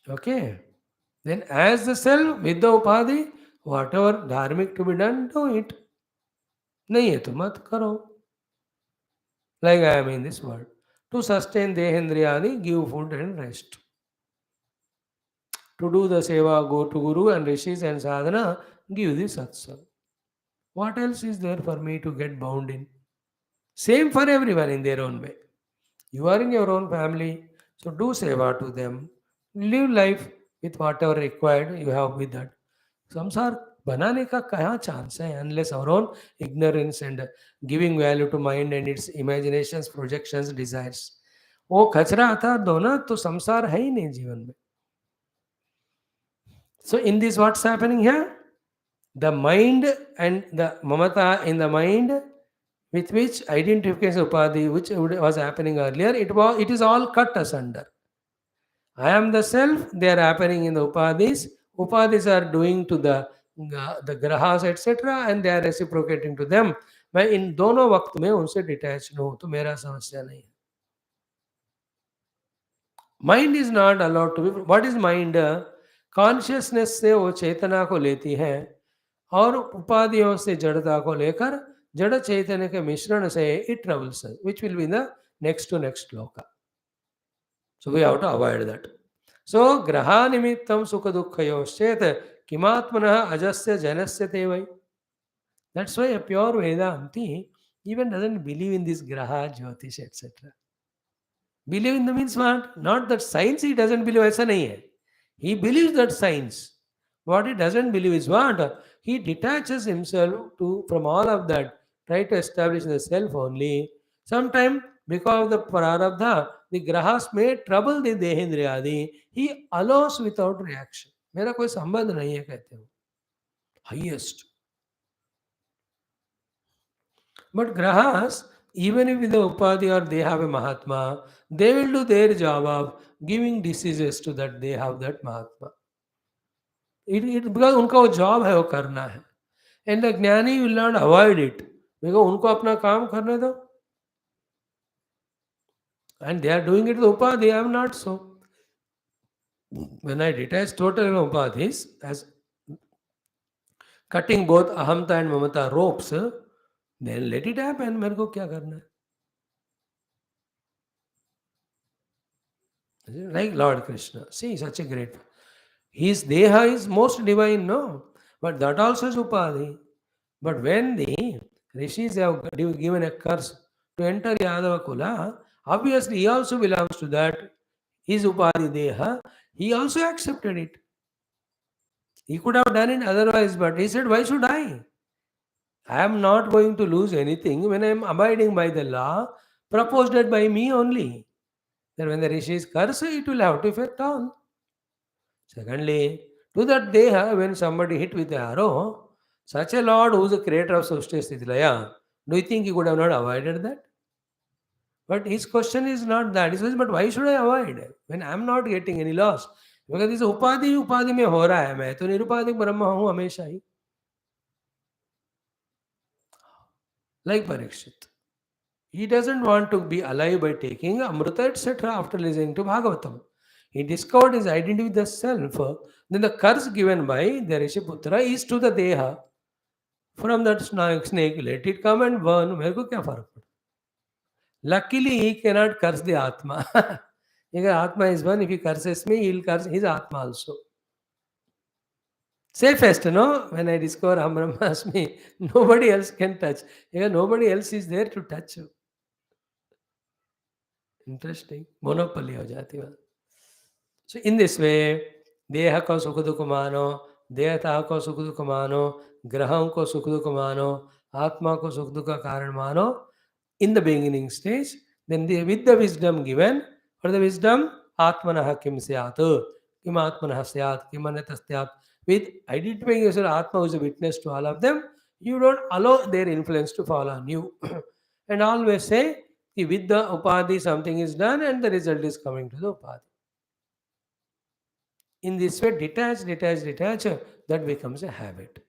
Okay. Then as the self with the upadhi, whatever dharmic to be done, do it. नहीं है तो मत करो. Like I am in this world. To sustain dehendriyani, give food and rest. To do the seva, go to Guru and Rishis and sadhana, give the satsang. What else is there for me to get bound in? Same for everyone in their own way. You are in your own family, so do seva to them. Live life with whatever required you have with that. संसार बनाने का क्या chance है, unless our own ignorance and giving value to mind and its imaginations, projections, desires. वो कचरा हटा दो ना, तो संसार है ही नहीं जीवन में. So in this, what's happening here? The mind and the mamata in the mind, with which identification upadhi, which was happening earlier, it is all cut asunder. I am the self, they are happening in the upadhis. Upadhis are doing to the grahas etc. and they are reciprocating to them. मैं इन दोनों वक्त में उनसे detach हूँ तो मेरा समस्या नहीं है. Mind is not allowed to be. What is mind? Consciousness से वो चेतना को लेती है और उपाधियों से जड़ता को लेकर जड़ चैतन्य के मिश्रण से it troubles, which will be the next to next shloka. So we have to avoid that. So graha nimittam sukha dukkhayoschet kimatmanah ajasya janasya tevai. That's why a pure Vedanti even doesn't believe in this graha, jyotish, etc. Believe in the means what? Not that science he doesn't believe, ऐसा नहीं है. He believes that science. What he doesn't believe is what? He detaches himself from all of that try to establish the self only. Sometimes because of the prarabdha, the grahas may trouble the dehendriyadi. He allows without reaction. मेरा कोई संबंध नहीं है कहते हो. Highest. But grahas, even if with the upadhi or they have a mahatma, they will do their job of giving diseases to that they have that mahatma. Because उनका वो job है वो करना है. And the ज्ञानी will not avoid it. Because उनको अपना काम करने दो. And they are doing it with upadhi, I am not so. When I detach totally from upadhis, as cutting both ahamta and mamata ropes, then let it happen. मेरे को क्या करना है? Like Lord Krishna. See, such a great. His deha is most divine, no? But that also is upadhi. But when the rishis have given a curse to enter Yadava Kula, obviously he also belongs to that. His upadhi deha, he also accepted it. He could have done it otherwise, but he said, why should I? I am not going to lose anything when I am abiding by the law proposed by me only. Then when the rishis curse, it will have to affect all. Secondly, to that deha, when somebody hit with the arrow, such a Lord who is the creator of Sushti Sthiti-Laya, do you think he could have not avoided that? But his question is not that. He says, but why should I avoid when I am not getting any loss? Because this upadhi upadhi में हो रहा है, मैं तो निरुपाधिक ब्रह्म हूँ हमेशा ही. Like Parikshit. He doesn't want to be alive by taking Amrita, etc. after listening to Bhagavatam. He discovered his identity with the self. Then the curse given by the Rishiputra is to the Deha. From that snake, let it come and burn. मेरे को क्या फर्क पड़ता? Luckily, he cannot curse the Atma. If Atma is one, if he curses me, he will curse his Atma also. Safest, no? When I discover Aham Brahmasmi, nobody else can touch. Nobody else is there to touch you. Interesting. Monopoly हो जाती है. So in this way, देह को सुख दुख मानो, देहता को सुख दुख मानो, ग्रहों को सुख दुख मानो, आत्मा को सुख दुख का कारण मानो. In the beginning stage, then with the wisdom given, for the wisdom, Atmanah kim syat, kim Atmanah syat, kim anatastyat. With identifying yourself, Atma is a witness to all of them, you don't allow their influence to fall on you. And always say, with the upadhi something is done and the result is coming to the upadhi. In this way, detach, that becomes a habit.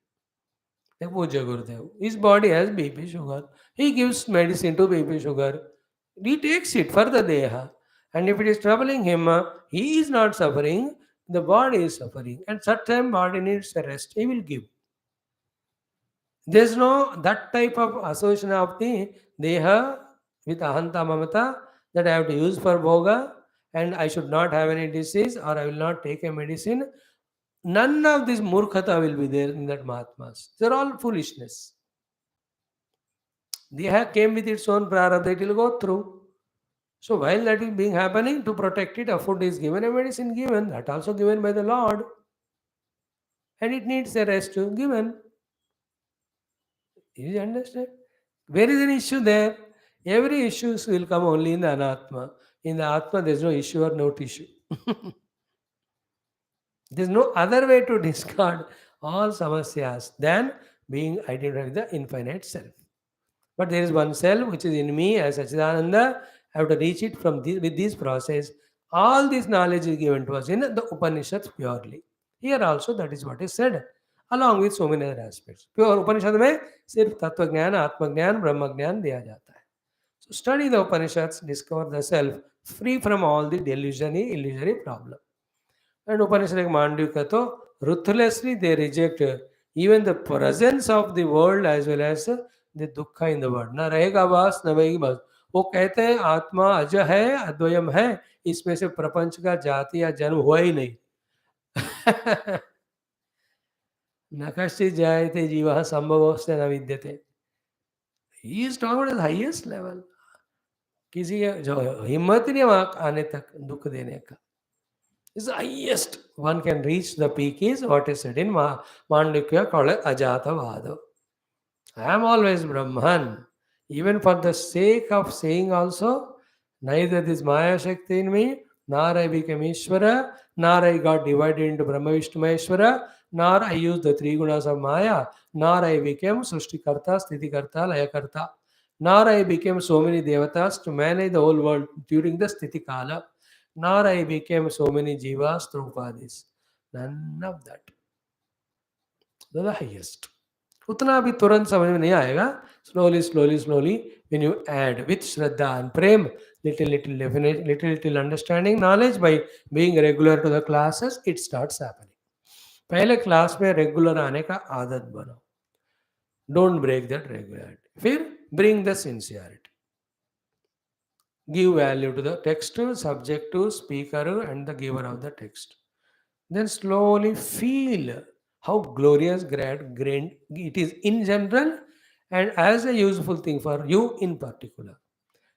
Like Puja Gurudev, his body has BP sugar. He gives medicine to BP sugar. He takes it for the deha. And if it is troubling him, he is not suffering, the body is suffering. And such time body needs a rest, he will give. There's no that type of association of the deha with ahanta mamata that I have to use for bhoga and I should not have any disease or I will not take a medicine. None of this murkhata will be there in that Mahatmas. They're all foolishness. Deha came with its own prarabdha, it will go through. So while that is being happening, to protect it, a food is given, a medicine given, that also given by the Lord. And it needs a rest given. You understand? Where is an issue there? Every issue will come only in the Anatma. In the Atma, there is no issue or no tissue. There is no other way to discard all samasyas than being identified with the infinite self. But there is one self which is in me as Sachidananda. I have to reach it from with this process. All this knowledge is given to us in the Upanishads purely. Here also that is what is said, along with so many other aspects. Pure Upanishad में सिर्फ तत्व ज्ञान, आत्मज्ञान, ब्रह्म ज्ञान दिया जाता है. So study the Upanishads, discover the self, free from all the illusory problem. And Upanishad like Mandukya to ruthlessly they reject even the presence of the world as well as the dukkha in the world. ना रहेगा वास न रहेगी बस. वो कहते हैं आत्मा अज है, अद्वयम है, इसमें से प्रपंच का जाति या जन्म हुआ ही नहीं. न कश्चित् जायते जीवः संभवस्य न विद्यते. He is talking about the highest level. किसी के जो हिम्मत नहीं वहां आने तक दुख देने का. Is the highest one can reach the peak is what is said in Mandukya called Ajatavada. I am always Brahman. Even for the sake of saying also, neither this Maya Shakti in me, nor I became Ishvara, nor I got divided into Brahma Vishnu Maheshwara, nor I used the three gunas of Maya, nor I became Sushtikarta, Sthitikarta, Layakarta, nor I became so many devatas to manage the whole world during the Sthiti Kala, nor I became so many jivas through Upadhis. None of that. The highest. उतना भी तुरंत समझ में नहीं आएगा. Slowly, slowly, slowly, when you add with Shraddha and Prem, little definition, little understanding, knowledge, by being regular to the classes, it starts happening. पहले class में regular आने का आदत बनाओ. Don't break that regularity. फिर bring the sincerity. Give value to the text, subject, speaker, and the giver of the text. Then slowly feel how glorious, grand it is in general and as a useful thing for you in particular.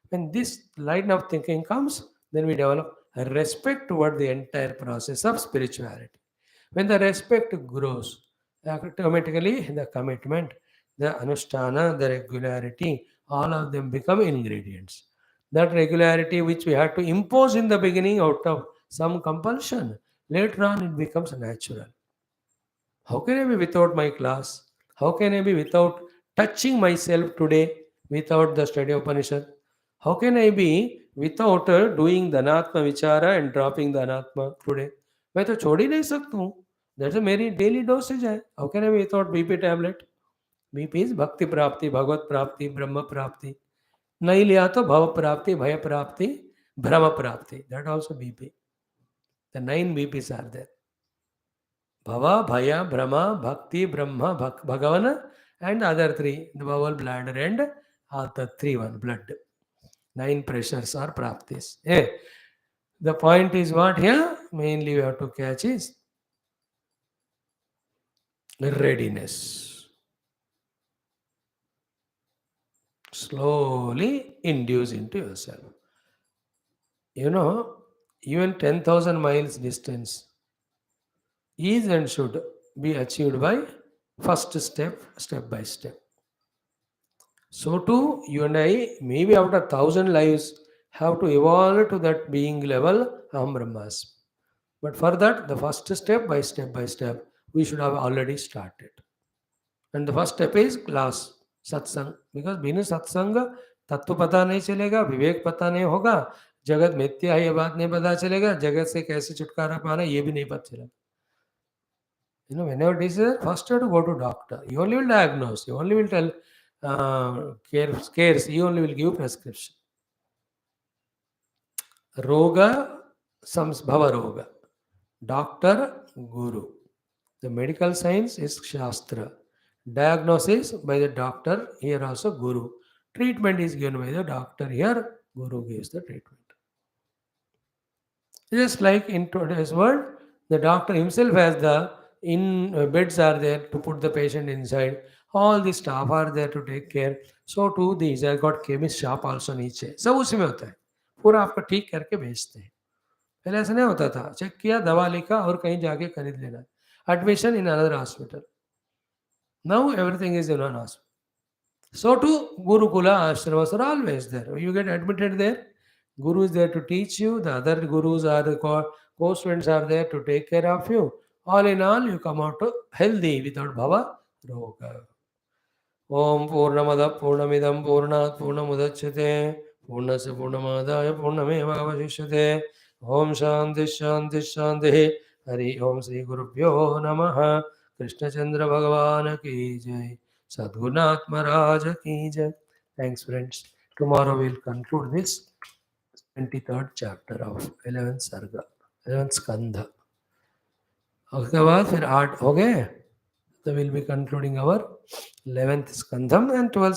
When this line of thinking comes, then we develop a respect toward the entire process of spirituality. When the respect grows, automatically the commitment, the anushtana, the regularity, all of them become ingredients. That regularity which we had to impose in the beginning out of some compulsion, later on it becomes natural. How can I be without my class? How can I be without touching myself today without the study of Upanishad? How can I be without doing the Anatma Vichara and dropping the Anatma today? मैं तो छोड़ ही नहीं सकता हूँ. That's a मेरी daily dosage है. How can I be without BP tablet? BP is भक्ति प्राप्ति, भगवत प्राप्ति, ब्रह्म प्राप्ति. नहीं लिया तो भव प्राप्ति, भय प्राप्ति, भ्रम प्राप्ति. That also BP. The 9 BPs are there. Bhava, Bhaya, Brahma, Bhakti, Brahma, Bhagavan, and other 3, the bowel, bladder, and the 3 one, blood. 9 pressures are praptis. The point is what here? Mainly we have to catch is readiness. Slowly induce into yourself. You know, even 10,000 miles distance is and should be achieved by first step, step by step. So too, you and I, maybe after 1,000 lives, have to evolve to that being level, Aham Brahmasmi. But for that, the first step by step, we should have already started. And the first step is class, satsang. Because बिना सत्संग तत्व पता नहीं चलेगा, विवेक पता नहीं होगा, जगत मिथ्या है ये बात नहीं पता चलेगा, जगत से कैसे छुटकारा पाना ये भी नहीं पता चलेगा. Whenever disease, first you have to go to doctor. He only will diagnose. He only will tell cares. He only will give prescription. Roga, Bhava Roga. Doctor, Guru. The medical science is Shastra. Diagnosis by the doctor, here also Guru. Treatment is given by the doctor, here Guru gives the treatment. Just like in today's world, the doctor himself has the beds are there to put the patient inside. All the staff are there to take care. So too these have got chemist shop also नीचे. सब उसी में होता है. पूरा आपका ठीक करके भेजते हैं. पहले ऐसा नहीं होता था. चेक किया, दवा लिखा और कहीं जाके खरीद लेना. Admission in another hospital. Now everything is in one hospital. So too Gurukula ashramas are always there. You get admitted there. Guru is there to teach you. The other gurus are the co-students are there to take care of you. All in all, you come out healthy without bhava roga. Om Purnamada Purnamidam Purnat Purnamudachyate Purnasya Purnamadaya Purnameva Avashishyate. Om Shanti Shanti Shanti. Hari Om Sri Gurubhyo Namaha. Krishna Chandra Bhagavan ki jai. Sadgunath Maharaj ki jai. Thanks friends. Tomorrow we'll conclude this 23rd chapter of 11th Sarga, 11th Skandha. उसके बाद फिर 8 हो गए, तो we'll be concluding our 11th Skandham and 12th